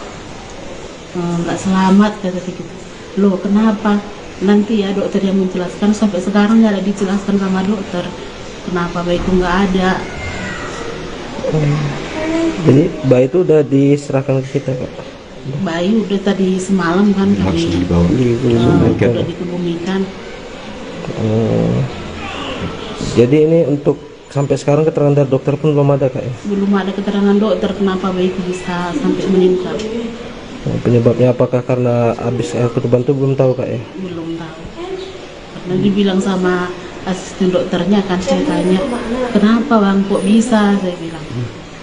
E: Nggak selamat kata gitu. Loh kenapa? Nanti ya dokter yang menjelaskan. Sampai sekarang nggak ada dijelaskan sama dokter kenapa bayiku nggak ada.
B: Jadi bayi itu udah diserahkan ke kita, Kak?
E: Bayi udah tadi semalam kan kami udah dikebumikan.
B: Jadi ini untuk sampai sekarang keterangan dari dokter pun belum ada, Kak, ya?
E: Belum ada keterangan dokter kenapa bayiku bisa sampai meninggal.
B: Penyebabnya apakah karena habis air ketuban itu belum tahu, Kak, ya?
E: Belum tahu. Karena dibilang sama asisten dokternya kan, saya tanya kenapa bang kok bisa, saya bilang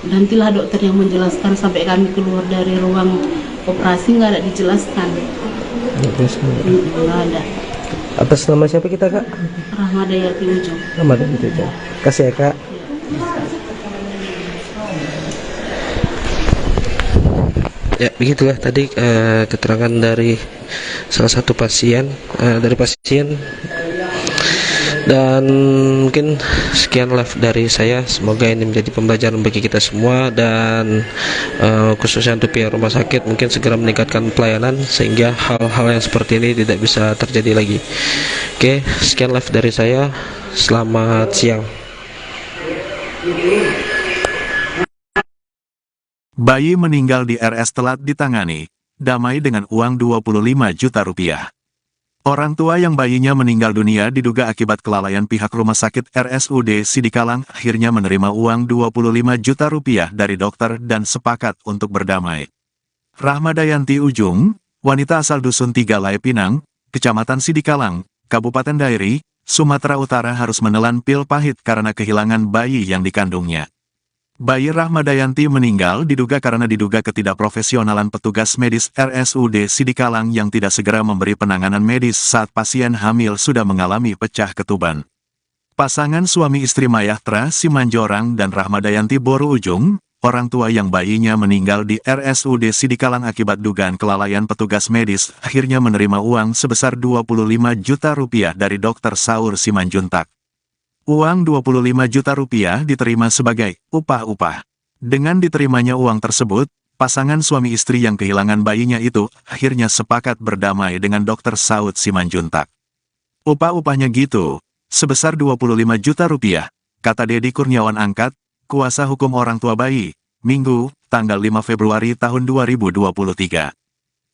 E: nantilah dokter yang menjelaskan. Sampai kami keluar dari ruang operasi nggak ada dijelaskan. Nggak ada.
B: Atas nama siapa kita, Kak?
E: Rahmadayati Ujung.
B: Rahmadayati Ujung. Kasih ya, Kak. Ya begitulah tadi keterangan dari salah satu pasien, dan mungkin sekian live dari saya. Semoga ini menjadi pembelajaran bagi kita semua, dan khususnya untuk pihak rumah sakit mungkin segera meningkatkan pelayanan sehingga hal-hal yang seperti ini tidak bisa terjadi lagi. Oke, sekian live dari saya. Selamat siang.
A: Bayi meninggal di RS telat ditangani, damai dengan uang 25 juta rupiah. Orang tua yang bayinya meninggal dunia diduga akibat kelalaian pihak rumah sakit RSUD Sidikalang akhirnya menerima uang 25 juta rupiah dari dokter dan sepakat untuk berdamai. Rahmadayanti Ujung, wanita asal Dusun Tigalai Pinang, Kecamatan Sidikalang, Kabupaten Dairi, Sumatera Utara harus menelan pil pahit karena kehilangan bayi yang dikandungnya. Bayi Rahmadayanti meninggal diduga karena ketidakprofesionalan petugas medis RSUD Sidikalang yang tidak segera memberi penanganan medis saat pasien hamil sudah mengalami pecah ketuban. Pasangan suami istri Mayahtra Simanjorang dan Rahmadayanti Boru Ujung, orang tua yang bayinya meninggal di RSUD Sidikalang akibat dugaan kelalaian petugas medis, akhirnya menerima uang sebesar 25 juta rupiah dari Dr. Saur Simanjuntak. Uang 25 juta rupiah diterima sebagai upah-upah. Dengan diterimanya uang tersebut, pasangan suami istri yang kehilangan bayinya itu akhirnya sepakat berdamai dengan Dr. Saud Simanjuntak. Upah-upahnya gitu, sebesar 25 juta rupiah, kata Dedi Kurniawan Angkat, kuasa hukum orang tua bayi, Minggu, tanggal 5 Februari tahun 2023.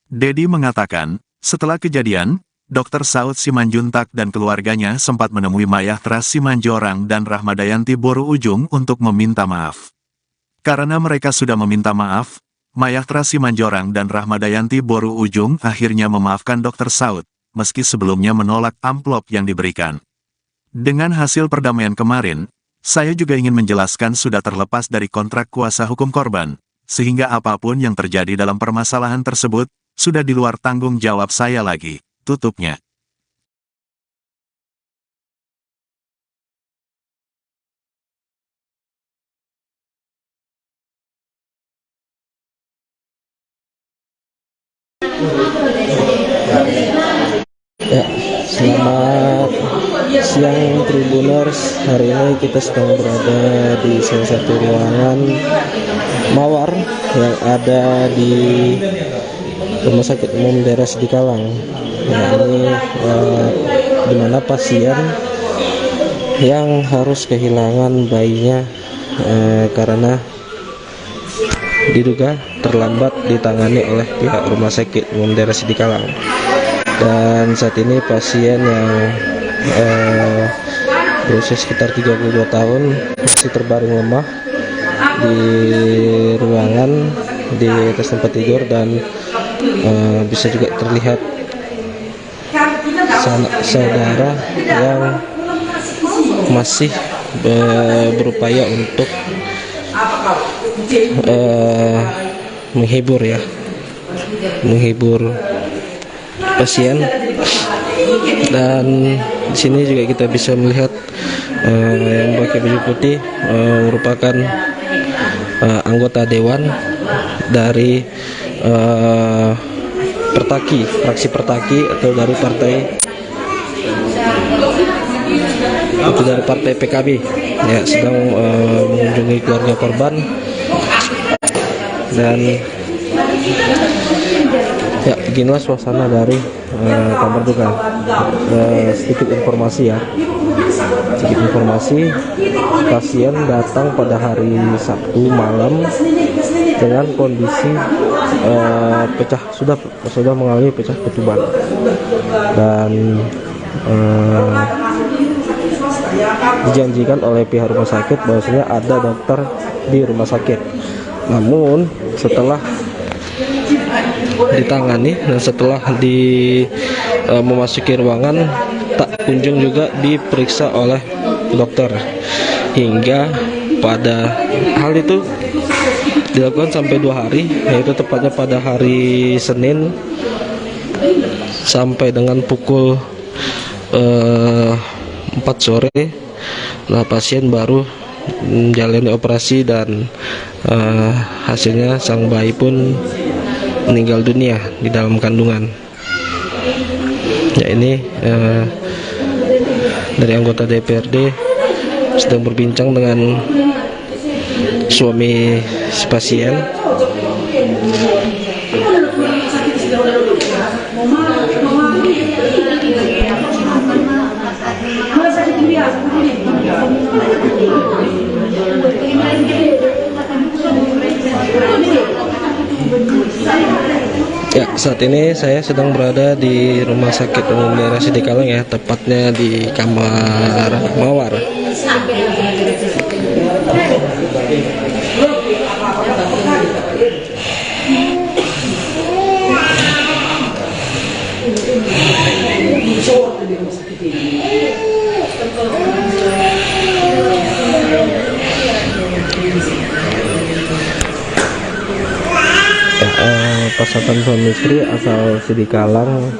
A: Dedi mengatakan, setelah kejadian, Dr. Saud Simanjuntak dan keluarganya sempat menemui Mayahtra Simanjorang dan Rahmadayanti Boru Ujung untuk meminta maaf. Karena mereka sudah meminta maaf, Mayahtra Simanjorang dan Rahmadayanti Boru Ujung akhirnya memaafkan Dr. Saud, meski sebelumnya menolak amplop yang diberikan. Dengan hasil perdamaian kemarin, saya juga ingin menjelaskan sudah terlepas dari kontrak kuasa hukum korban, sehingga apapun yang terjadi dalam permasalahan tersebut, sudah di luar tanggung jawab saya lagi. Tutupnya.
B: Ya, selamat siang Tribuners. Hari ini kita sedang berada di salah satu ruangan mawar yang ada di Rumah Sakit Umum Daerah Sidikalang. Nah, ini di mana pasien yang harus kehilangan bayinya karena diduga terlambat ditangani oleh pihak Rumah Sakit Umum Daerah Sidikalang. Dan saat ini pasien yang berusia sekitar 32 tahun masih terbaring lemah di ruangan di atas tempat tidur, dan bisa juga terlihat saudara yang masih berupaya untuk menghibur pasien. Dan di sini juga kita bisa melihat yang pakai baju putih merupakan anggota dewan dari fraksi Pertaki atau dari partai PKB ya, sedang mengunjungi keluarga korban. Dan ya, beginilah suasana dari kamar duka. Sedikit informasi, pasien datang pada hari Sabtu malam dengan kondisi sudah mengalami pecah ketuban, dan dijanjikan oleh pihak rumah sakit bahwasanya ada dokter di rumah sakit. Namun setelah ditangani dan setelah memasuki ruangan, tak kunjung juga diperiksa oleh dokter, hingga pada hal itu dilakukan sampai 2 hari, yaitu tepatnya pada hari Senin sampai dengan pukul 4 sore. Nah, pasien baru menjalani operasi dan hasilnya sang bayi pun meninggal dunia di dalam kandungan. Ya, ini dari anggota DPRD sedang berbincang dengan suami si pasien. Ya, saat ini saya sedang berada di Rumah Sakit Umum Daerah Sidikalang ya, tepatnya di kamar mawar. Pasangan suami istri asal Sidikalang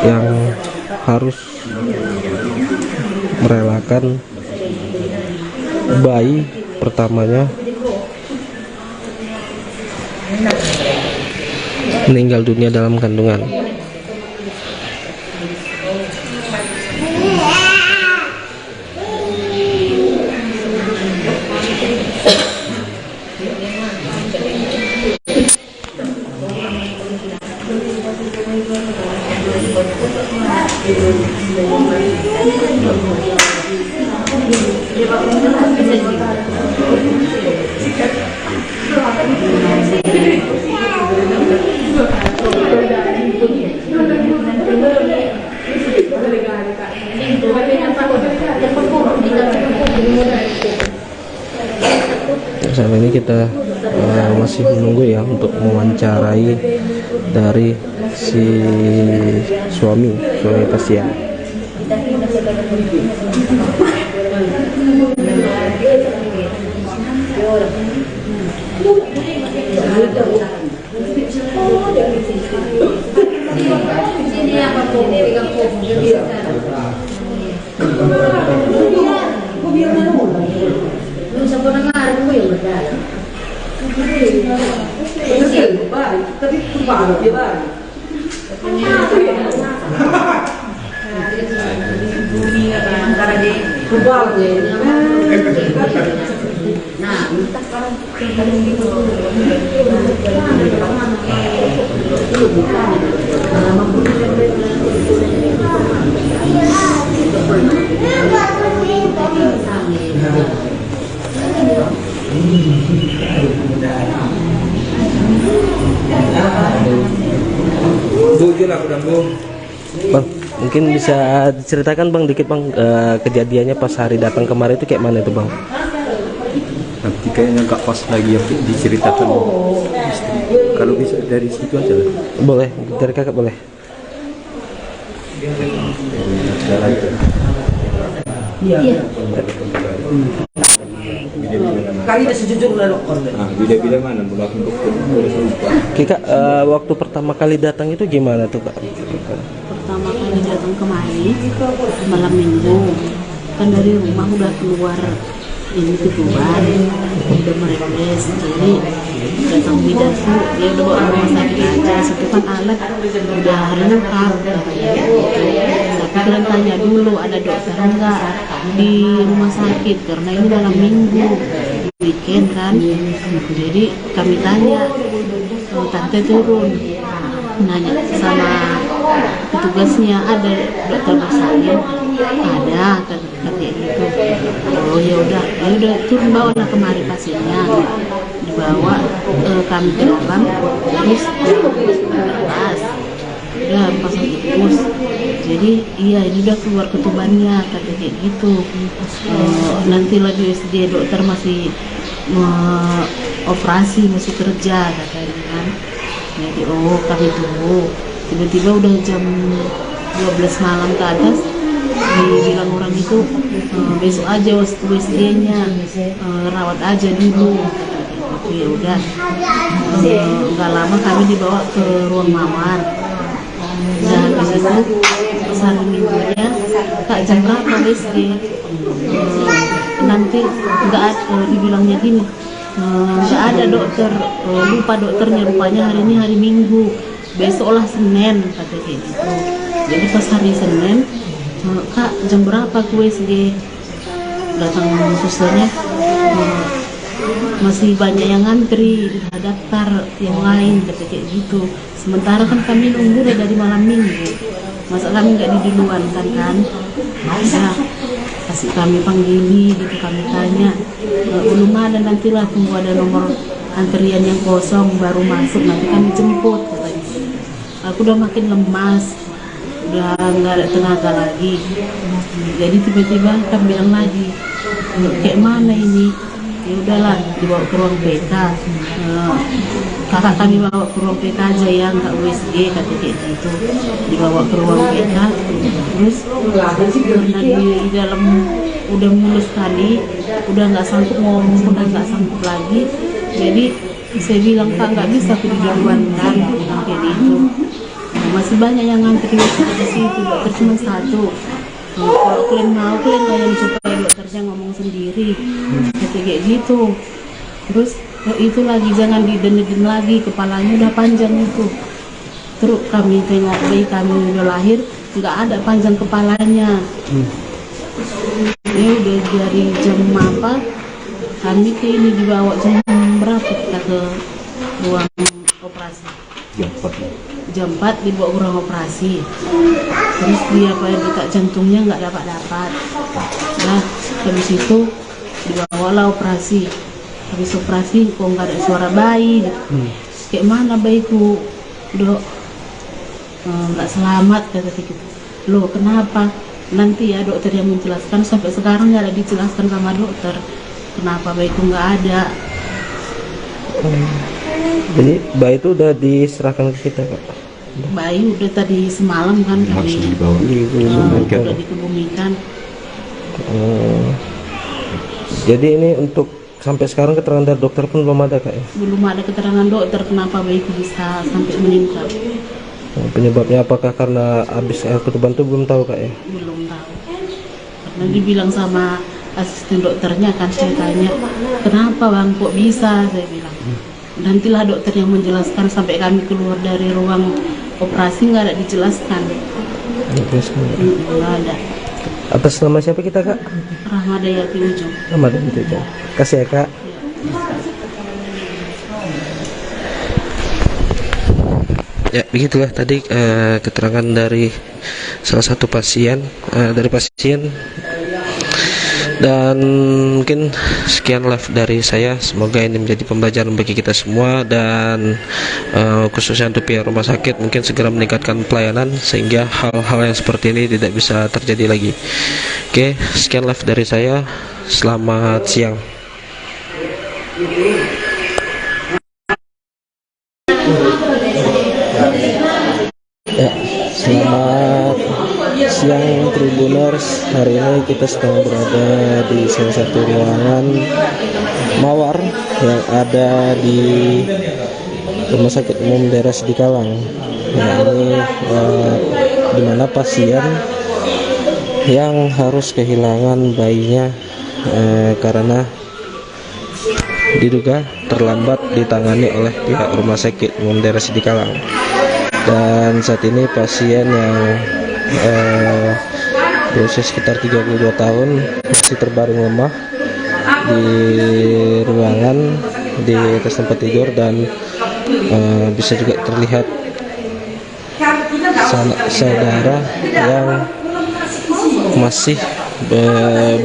B: yang harus merelakan bayi pertamanya meninggal dunia dalam kandungan. Saat ini kita masih menunggu ya untuk mewawancarai dari si suami pasien. Bang, mungkin bisa diceritakan Bang dikit Bang, kejadiannya pas hari datang kemarin itu kayak mana itu Bang?
C: Nanti kayaknya nggak pas lagi ya diceritakan. Kalau bisa dari situ aja lah.
B: Boleh, dari kakak boleh.
D: Iya. Kali dah sejujurnya dokter.
C: Nah, bila-bila mana bulan dokter boleh lupa.
B: Kika, waktu pertama kali datang itu gimana tuh Kak?
E: Pertama kali datang kemari malam minggu, kan dari rumah udah keluar ini ketuban, udah meremes, jadi datang bidan tuh dia udah bawa rumah sakit aja, situ kan alat udah lengkap. Tapi kalian tanya dulu ada dokter enggak di rumah sakit, karena ini malam minggu weekend kan, jadi kami tanya, tante turun nanya sama petugasnya, ada dokter bersalin, ada katanya gitu. Oh ya udah turun, bawalah kemari pasiennya, dibawa kami ke dalam, terus pas udah pasang tikus, jadi iya ini udah keluar ketubannya katanya kayak gitu. Nanti lagi USG dokter masih operasi, masih kerja katanya kan. Jadi kami tunggu, tiba-tiba udah jam 12 malam ke atas dibilang orang itu besok aja USG-nya, rawat aja dulu. Ya udah, nggak lama kami dibawa ke ruang mawar. Dan habis itu pas hari minggunya, Kak jam berapa USG? Nanti nggak ada, dibilangnya gini, nggak ada dokter, lupa dokternya, rupanya hari ini hari Minggu, besoklah Senin kata kayak gitu. Jadi pas hari Senin, Kak jam berapa ke USG? Datang susternya, masih banyak yang ngantri, daftar yang lain kata kayak gitu. Sementara kan kami nunggu udah dari malam minggu, masa kami nggak diduluan kan? Nah, kasih kami panggili gitu, kami tanya, belum ada, nantilah tunggu ada nomor antrian yang kosong baru masuk, nanti kami jemput katanya. Aku udah makin lemas, udah nggak ada tenaga lagi. Jadi tiba-tiba kami bilang lagi, kayak mana ini? Ya udahlah, dibawa ke ruang PK. Kakak kami bawa ke ruang PK aja ya, nggak USG kata kayak gitu. Dibawa ke ruang PK, terus karena di dalam udah mulus sekali, udah nggak sanggup ngomong, udah nggak sanggup lagi. Jadi saya bilang, Kak nggak bisa aku diduluan kan, kayak gitu. Masih banyak yang ngantri di situ, dokter cuma satu. Kalau kalian mau, kalian layan supaya dokternya ngomong sendiri, kayak gitu. Terus itu lagi jangan didenedin lagi, kepalanya udah panjang itu. Terus kami tengok bayi kami udah lahir, nggak ada panjang kepalanya. Ya udah dari jam apa, kami ke ini dibawa jam berapa kita ke ruang operasi? Jam 4 dibawa ke ruang operasi. Terus dia detak jantungnya nggak dapat. Nah habis itu dibawalah operasi. Habis operasi kok nggak ada suara bayi. Kayak mana bayiku, udah nggak selamat kata gitu. Loh kenapa? Nanti ya dokter yang menjelaskan, sampai sekarang nggak ada dijelaskan sama dokter kenapa bayiku nggak ada.
B: Jadi bayi itu udah diserahkan ke kita Kak?
E: Bayi udah tadi semalam kan kami udah dikebumikan.
B: Jadi ini untuk sampai sekarang keterangan dari dokter pun belum ada Kak ya?
E: Belum ada keterangan dokter kenapa bayiku bisa sampai meninggal.
B: Penyebabnya apakah karena habis air ketuban itu belum tahu Kak ya?
E: Belum tahu. Karena dibilang sama asisten dokternya kan, saya tanya, kenapa bang kok bisa, saya bilang. Nantilah dokter yang menjelaskan, sampai kami keluar dari ruang operasi nggak ada dijelaskan. Nggak ada.
B: Atas nama siapa kita Kak?
E: Rahmadayati Ujung.
B: Rahmadayati Ujung. Kasih ya Kak. Ya begitulah tadi keterangan dari salah satu pasien, dan mungkin sekian live dari saya. Semoga ini menjadi pembelajaran bagi kita semua, dan khususnya untuk pihak rumah sakit mungkin segera meningkatkan pelayanan sehingga hal-hal yang seperti ini tidak bisa terjadi lagi. Oke, sekian live dari saya. Selamat siang. Ya, selamat siang Tribuners, hari ini kita sedang berada di salah satu ruangan mawar yang ada di Rumah Sakit Umum Daerah Sidikalang. Nah, ini di mana pasien yang harus kehilangan bayinya karena diduga terlambat ditangani oleh pihak Rumah Sakit Umum Daerah Sidikalang. Dan saat ini pasien yang berusia sekitar 32 tahun masih terbaring lemah di ruangan di atas tempat tidur, dan bisa juga terlihat saudara yang masih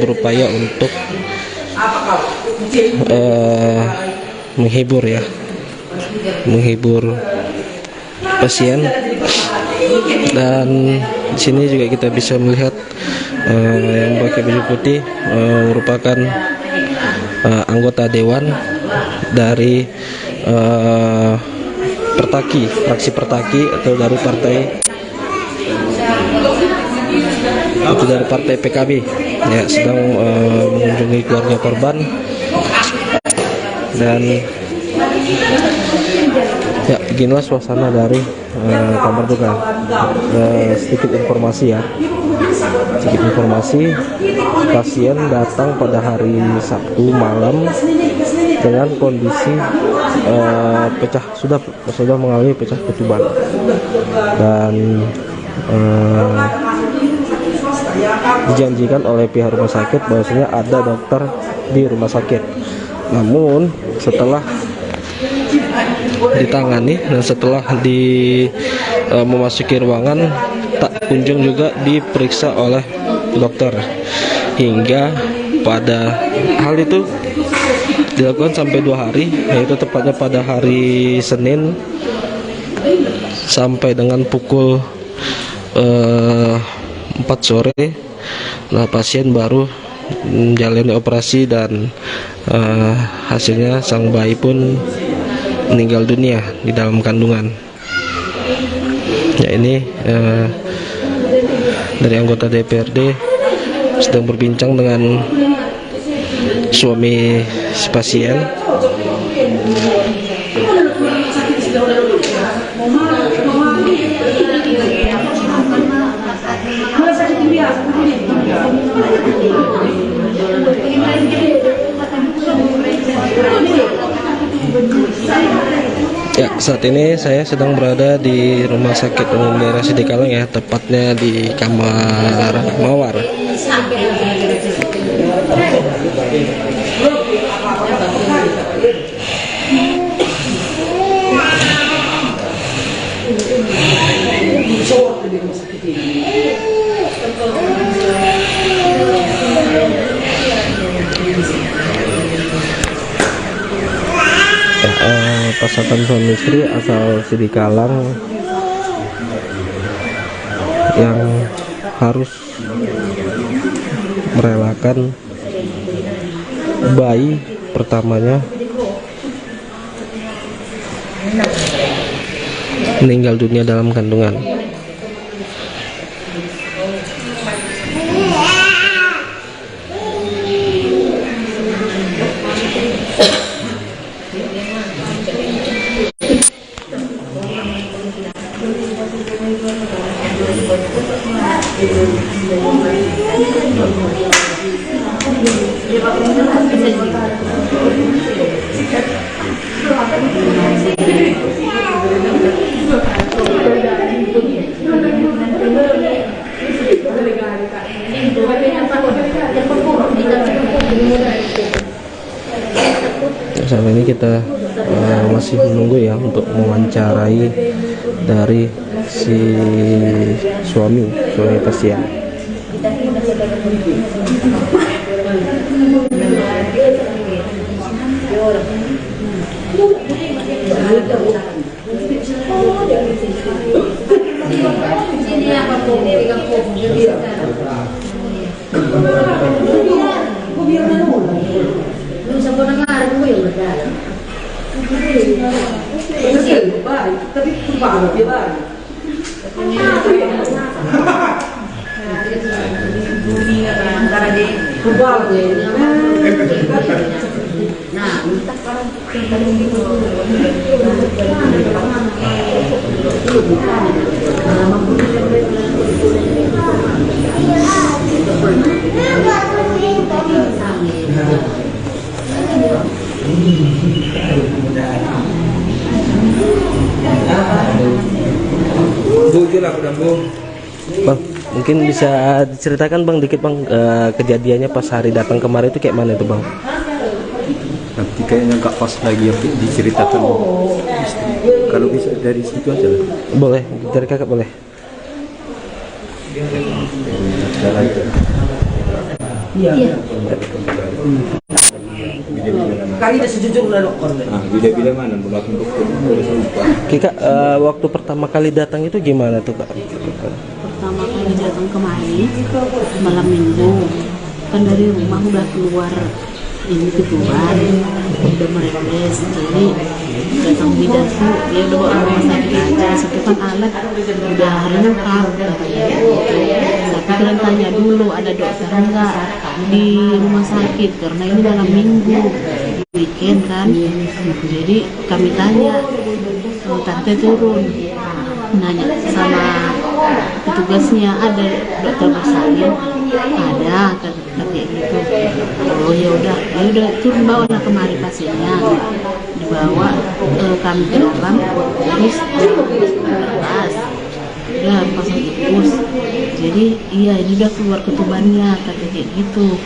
B: berupaya untuk menghibur pasien. Dan di sini juga kita bisa melihat yang pakai baju putih merupakan anggota dewan dari fraksi Pertaki atau dari partai PKB ya, sedang mengunjungi keluarga korban. Dan ya, beginilah suasana dari kamar duka. Sedikit informasi, pasien datang pada hari Sabtu malam dengan kondisi sudah mengalami pecah ketuban, dan dijanjikan oleh pihak rumah sakit bahwasanya ada dokter di rumah sakit. Namun setelah ditangani dan setelah memasuki ruangan, tak kunjung juga diperiksa oleh dokter, hingga pada hal itu dilakukan sampai 2 hari, yaitu tepatnya pada hari Senin sampai dengan pukul 4 sore. Nah, pasien baru menjalani operasi dan hasilnya sang bayi pun meninggal dunia di dalam kandungan. Ya, ini dari anggota DPRD sedang berbincang dengan suami si pasien. Ya, saat ini saya sedang berada di Rumah Sakit Umum Daerah Sidikalang ya, tepatnya di kamar mawar. Pasangan suami istri asal Sidikalang yang harus merelakan bayi pertamanya meninggal dunia dalam kandungan. Saat ini kita masih menunggu ya untuk mewawancarai dari si suami pasien.
D: Antara di football nah
B: Bang, mungkin bisa diceritakan Bang dikit Bang, kejadiannya pas hari datang kemarin itu kayak mana itu Bang?
C: Nanti kayaknya nggak pas lagi ya Pi, diceritakan istri. Kalau bisa dari situ aja lah.
B: Boleh, dari kakak boleh.
C: Jalan itu.
E: Iya.
D: kali dah sejujurnya dokter
C: Nah, dia bilang mana belakang dokter udah lupa.
B: Kak, waktu pertama kali datang itu gimana tuh Kak?
E: Pertama kali datang kemari malam minggu, kan dari rumah udah keluar ini ketuban, udah meremes, jadi datang bidan tuh ya udah bawa rumah sakit aja, situ kan alat udah lengkap. Tapi kalian tanya dulu ada dokter enggak di rumah sakit karena ini malam minggu weekend kan, jadi kami tanya, tante turun nanya sama petugasnya ada dokter bersalin, ada kata gitu. Oh ya udah turun bawalah kemari pasiennya, dibawa kami ke dalam, terus lepas udah pasang infus. Jadi iya ini udah keluar ketubannya kata kayak gitu.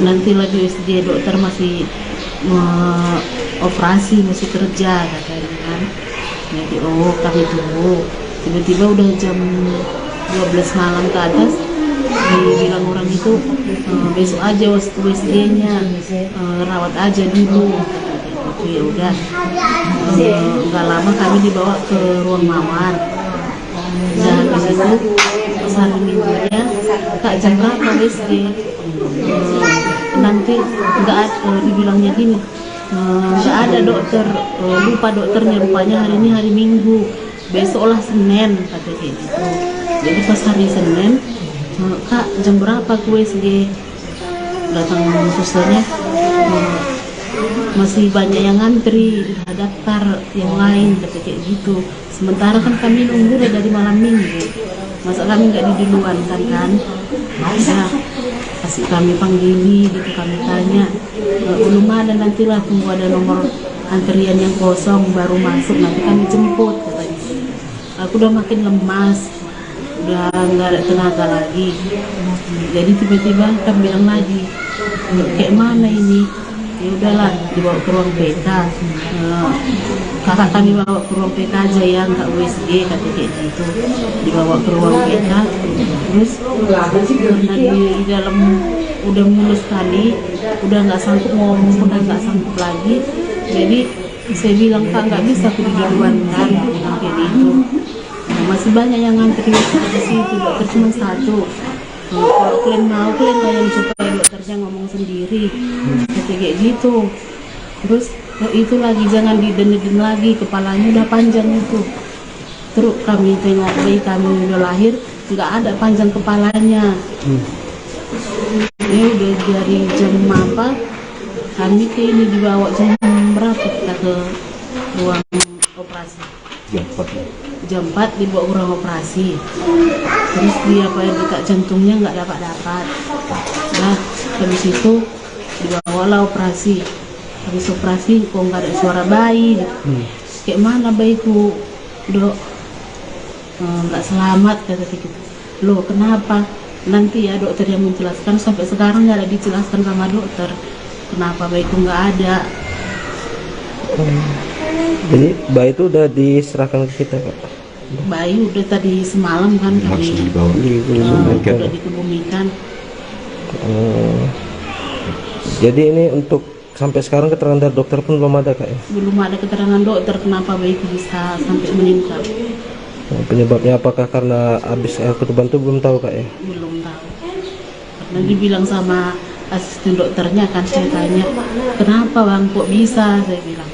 E: Nanti lagi USG dokter masih operasi masih kerja katanya kan. Jadi kami tunggu. Tiba-tiba udah jam 12 malam ke atas dibilang orang itu besok aja USG-nya rawat aja dulu. Itu ya udah nggak lama kami dibawa ke ruang mawar. Dan habis itu pas hari minggunya Kak jam berapa USG? Nanti nggak ada, dibilangnya gini, nggak ada dokter, lupa dokternya, rupanya hari ini hari Minggu, besoklah Senin kata kayak gitu. Jadi pas hari Senin, Kak jam berapa ke USG? Datang susternya, masih banyak yang ngantri, udah daftar yang lain kata kayak gitu. Sementara kan kami nunggu udah dari malam minggu, masa kami nggak diduluan kan? Ya, kasih kami panggili gitu, kami tanya, belum ada, nantilah tunggu ada nomor antrian yang kosong baru masuk, nanti kami jemput katanya. Aku udah makin lemas, udah nggak ada tenaga lagi. Jadi tiba-tiba kami bilang lagi, kayak mana ini? Ya udahlah dibawa ke ruang PK. Kakak kami bawa ke ruang PK aja ya, nggak USG kata kayak gitu. Dibawa ke ruang PK, terus karena di dalam udah mulus sekali, udah nggak sanggup ngomong, udah nggak sanggup lagi. Jadi saya bilang Kak nggak bisa aku diduluan kan, kayak gitu. Masih banyak yang ngantri di situ, dokter cuma satu. Kalau kalian mau, kalian tanya supaya dokternya ngomong sendiri, kayak gitu. Terus itu lagi jangan diden-den lagi, kepalanya udah panjang itu. Terus kami tengok bayi kami udah lahir, nggak ada panjang kepalanya. Ini udah dari jam apa? Kami ke ini dibawa jam berapa kita ke ruang operasi? Jam 4 dibawa ke ruang operasi. Terus dia detak jantungnya nggak dapat. Nah habis itu dibawalah operasi. Habis operasi kok nggak ada suara bayi. Kayak mana bayiku, dok? Nggak selamat kata gitu. Loh kenapa? Nanti ya dokter yang menjelaskan, sampai sekarang nggak ada dijelaskan sama dokter kenapa bayiku nggak ada.
B: Jadi bayi itu udah diserahkan ke kita Kak?
E: Bayi udah tadi semalam kan kami udah dikebumikan.
B: Jadi ini untuk sampai sekarang keterangan dari dokter pun belum ada Kak ya?
E: Belum ada keterangan dokter kenapa bayiku bisa sampai meninggal.
B: Penyebabnya apakah karena habis air ketuban itu belum tahu Kak ya?
E: Belum tahu. Karena dibilang sama asisten dokternya kan, saya tanya kenapa bang kok bisa, saya bilang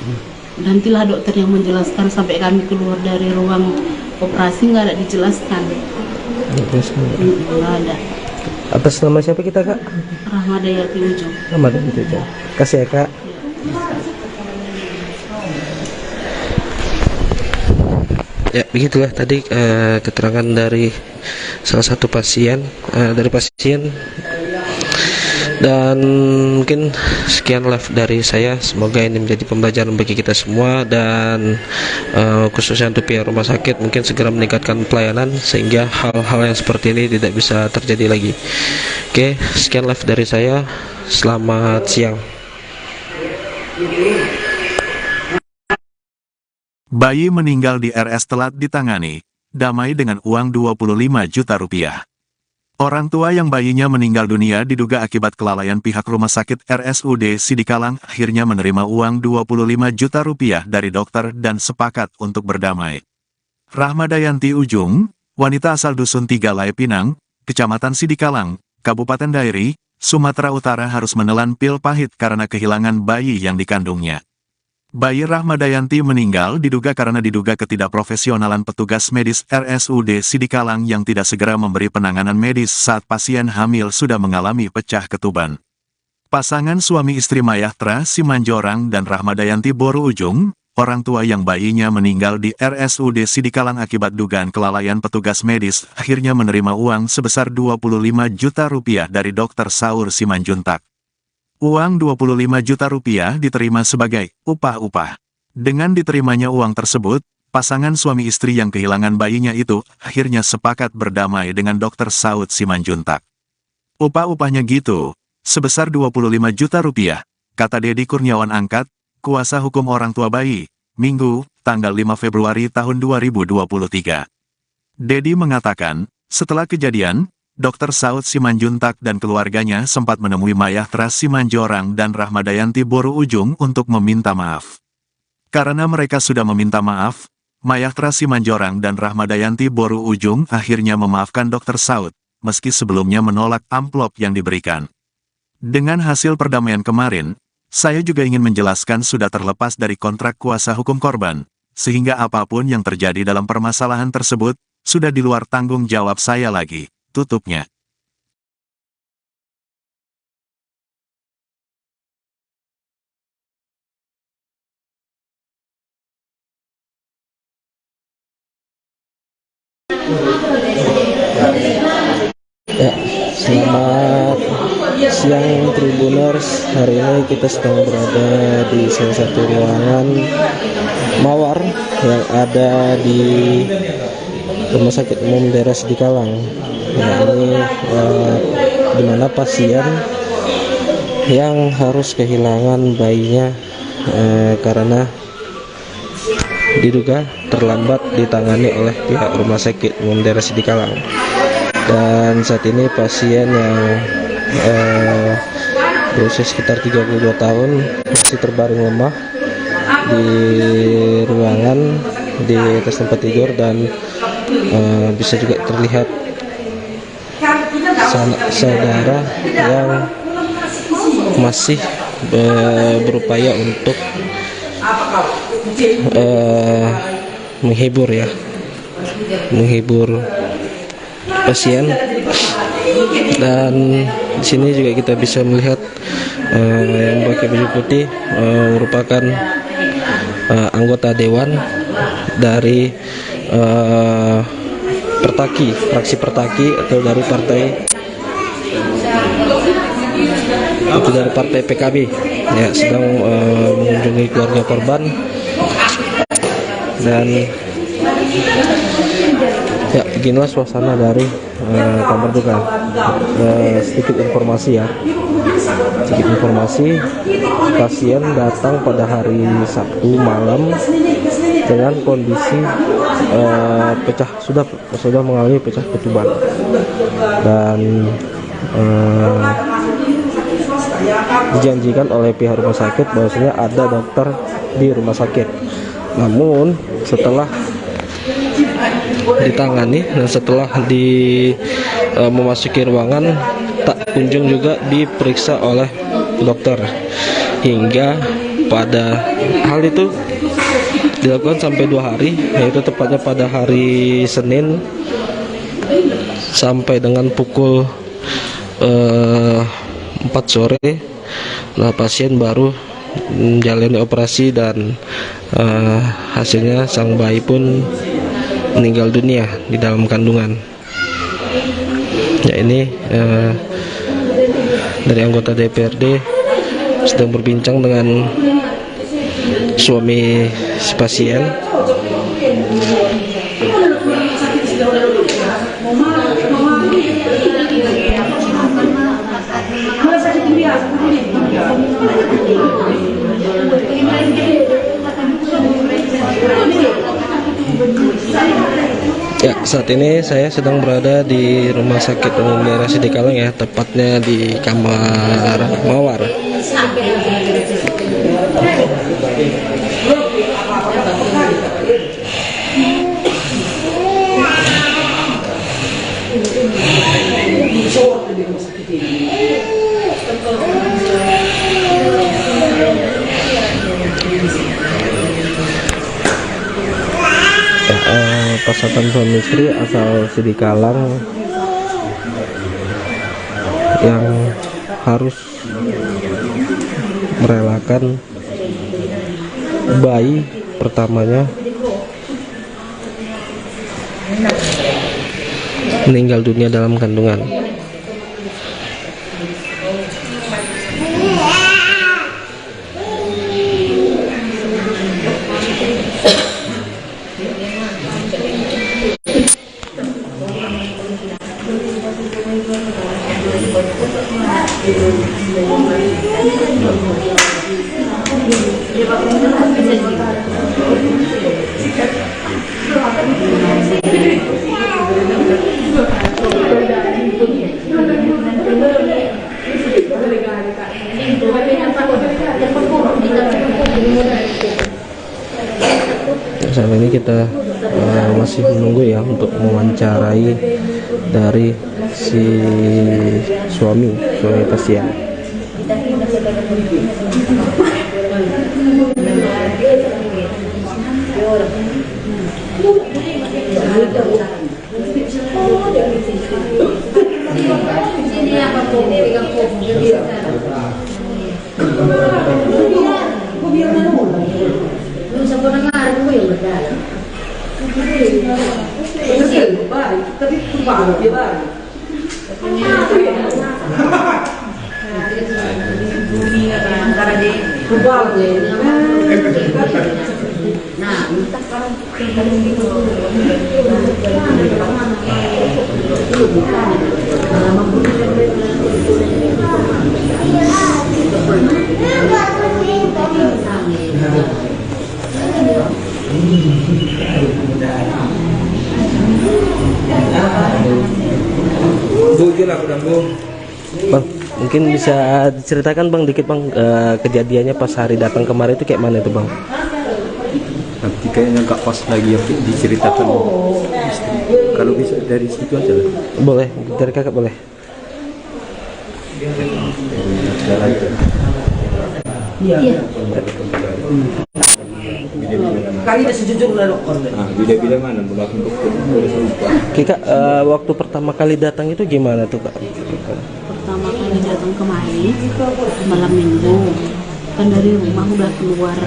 E: nantilah dokter yang menjelaskan, sampai kami keluar dari ruang operasi nggak ada dijelaskan.
B: Terus
E: Nggak ada.
B: atas nama siapa kita, Kak?
E: Rahmadayati Ujung.
B: Ramadan itu aja. Kasih ya, Kak. Ya begitulah tadi keterangan dari salah satu pasien, dan mungkin sekian live dari saya. Semoga ini menjadi pembelajaran bagi kita semua, dan khususnya untuk pihak rumah sakit mungkin segera meningkatkan pelayanan sehingga hal-hal yang seperti ini tidak bisa terjadi lagi. Oke, sekian live dari saya. Selamat siang.
A: Bayi meninggal di RS telat ditangani, damai dengan uang 25 juta rupiah. Orang tua yang bayinya meninggal dunia diduga akibat kelalaian pihak rumah sakit RSUD Sidikalang akhirnya menerima uang 25 juta rupiah dari dokter dan sepakat untuk berdamai. Rahmadayanti Ujung, wanita asal Dusun 3 Lai Pinang, Kecamatan Sidikalang, Kabupaten Dairi, Sumatera Utara harus menelan pil pahit karena kehilangan bayi yang dikandungnya. Bayi Rahmadayanti meninggal diduga karena ketidakprofesionalan petugas medis RSUD Sidikalang yang tidak segera memberi penanganan medis saat pasien hamil sudah mengalami pecah ketuban. Pasangan suami istri Mayahtra Simanjorang dan Rahmadayanti Boru Ujung, orang tua yang bayinya meninggal di RSUD Sidikalang akibat dugaan kelalaian petugas medis, akhirnya menerima uang sebesar 25 juta rupiah dari Dr. Saur Simanjuntak. Uang 25 juta rupiah diterima sebagai upah-upah. Dengan diterimanya uang tersebut, pasangan suami istri yang kehilangan bayinya itu akhirnya sepakat berdamai dengan Dr. Saud Simanjuntak. Upah-upahnya gitu, sebesar 25 juta rupiah, kata Dedi Kurniawan Angkat, kuasa hukum orang tua bayi, Minggu, tanggal 5 Februari tahun 2023. Dedi mengatakan, setelah kejadian, Dr. Saud Simanjuntak dan keluarganya sempat menemui Mayahtra Simanjorang dan Rahmadayanti Boru Ujung untuk meminta maaf. Karena mereka sudah meminta maaf, Mayahtra Simanjorang dan Rahmadayanti Boru Ujung akhirnya memaafkan Dr. Saud, meski sebelumnya menolak amplop yang diberikan. Dengan hasil perdamaian kemarin, saya juga ingin menjelaskan sudah terlepas dari kontrak kuasa hukum korban, sehingga apapun yang terjadi dalam permasalahan tersebut, sudah di luar tanggung jawab saya lagi. Tutupnya.
B: Ya, selamat siang Tribuners. Hari ini kita sedang berada di salah satu ruangan mawar yang ada di Rumah Sakit Umum Daerah Sidikalang. Nah, ini di mana pasien yang harus kehilangan bayinya karena diduga terlambat ditangani oleh pihak Rumah Sakit Umum Daerah Sidikalang. Dan saat ini pasien yang berusia sekitar 32 tahun masih terbaring lemah di ruangan di atas tempat tidur, dan bisa juga terlihat saudara yang masih berupaya untuk menghibur pasien. Dan di sini juga kita bisa melihat yang pakai baju putih merupakan anggota dewan dari fraksi Pertaki atau dari partai PKB ya, sedang mengunjungi keluarga korban. Dan ya, beginilah suasana dari kamar duka. Sedikit informasi, pasien datang pada hari Sabtu malam dengan kondisi sudah mengalami pecah ketuban, dan dijanjikan oleh pihak rumah sakit bahwasanya ada dokter di rumah sakit. Namun setelah ditangani dan setelah memasuki ruangan, tak kunjung juga diperiksa oleh dokter, hingga pada hal itu dilakukan sampai 2 hari, yaitu tepatnya pada hari Senin sampai dengan pukul 4 sore. Nah, pasien baru menjalani operasi dan hasilnya sang bayi pun meninggal dunia di dalam kandungan. Ya, ini dari anggota DPRD sedang berbincang dengan suami si pasien. Ya, saat ini saya sedang berada di Rumah Sakit Umum Daerah Sidikalang, ya, tepatnya di kamar mawar. Pasangan suami istri asal Sidikalang yang harus merelakan bayi pertamanya meninggal dunia dalam kandungan. Saat ini kita masih menunggu, ya, untuk mewawancarai dari si suami pasien. Bang, mungkin bisa diceritakan, Bang, dikit, Bang, kejadiannya pas hari datang kemarin itu kayak mana itu, Bang?
C: Nanti kayaknya nggak pas lagi ya diceritakan. Kalau bisa dari situ aja lah.
B: Boleh, dari kakak boleh.
D: Iya. Kali dah sejujurnya dokter.
C: Bila mana belakang dokter udah lupa.
B: Kak, waktu pertama kali datang itu gimana tuh, Kak?
E: Pertama kali datang kemari malam minggu, kan dari rumah udah keluar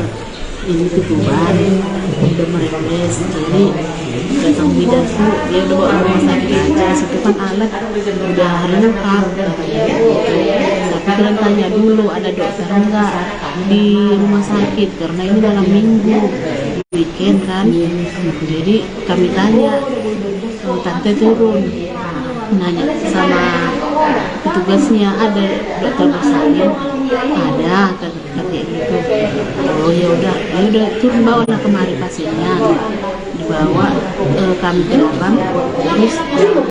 E: ini keluar udah mereles, jadi datang bidan tuh dia udah bawa rumah sakit aja, situ kan alat udah lengkap, tapi kalian tanya dulu ada dokter enggak di rumah sakit karena ini malam minggu weekend kan, jadi kami tanya, tante turun nanya sama petugasnya, ada dokter bersalin, ada kayak gitu. Oh ya udah turun, bawa lah kemari pasiennya, dibawa kami ke dalam, terus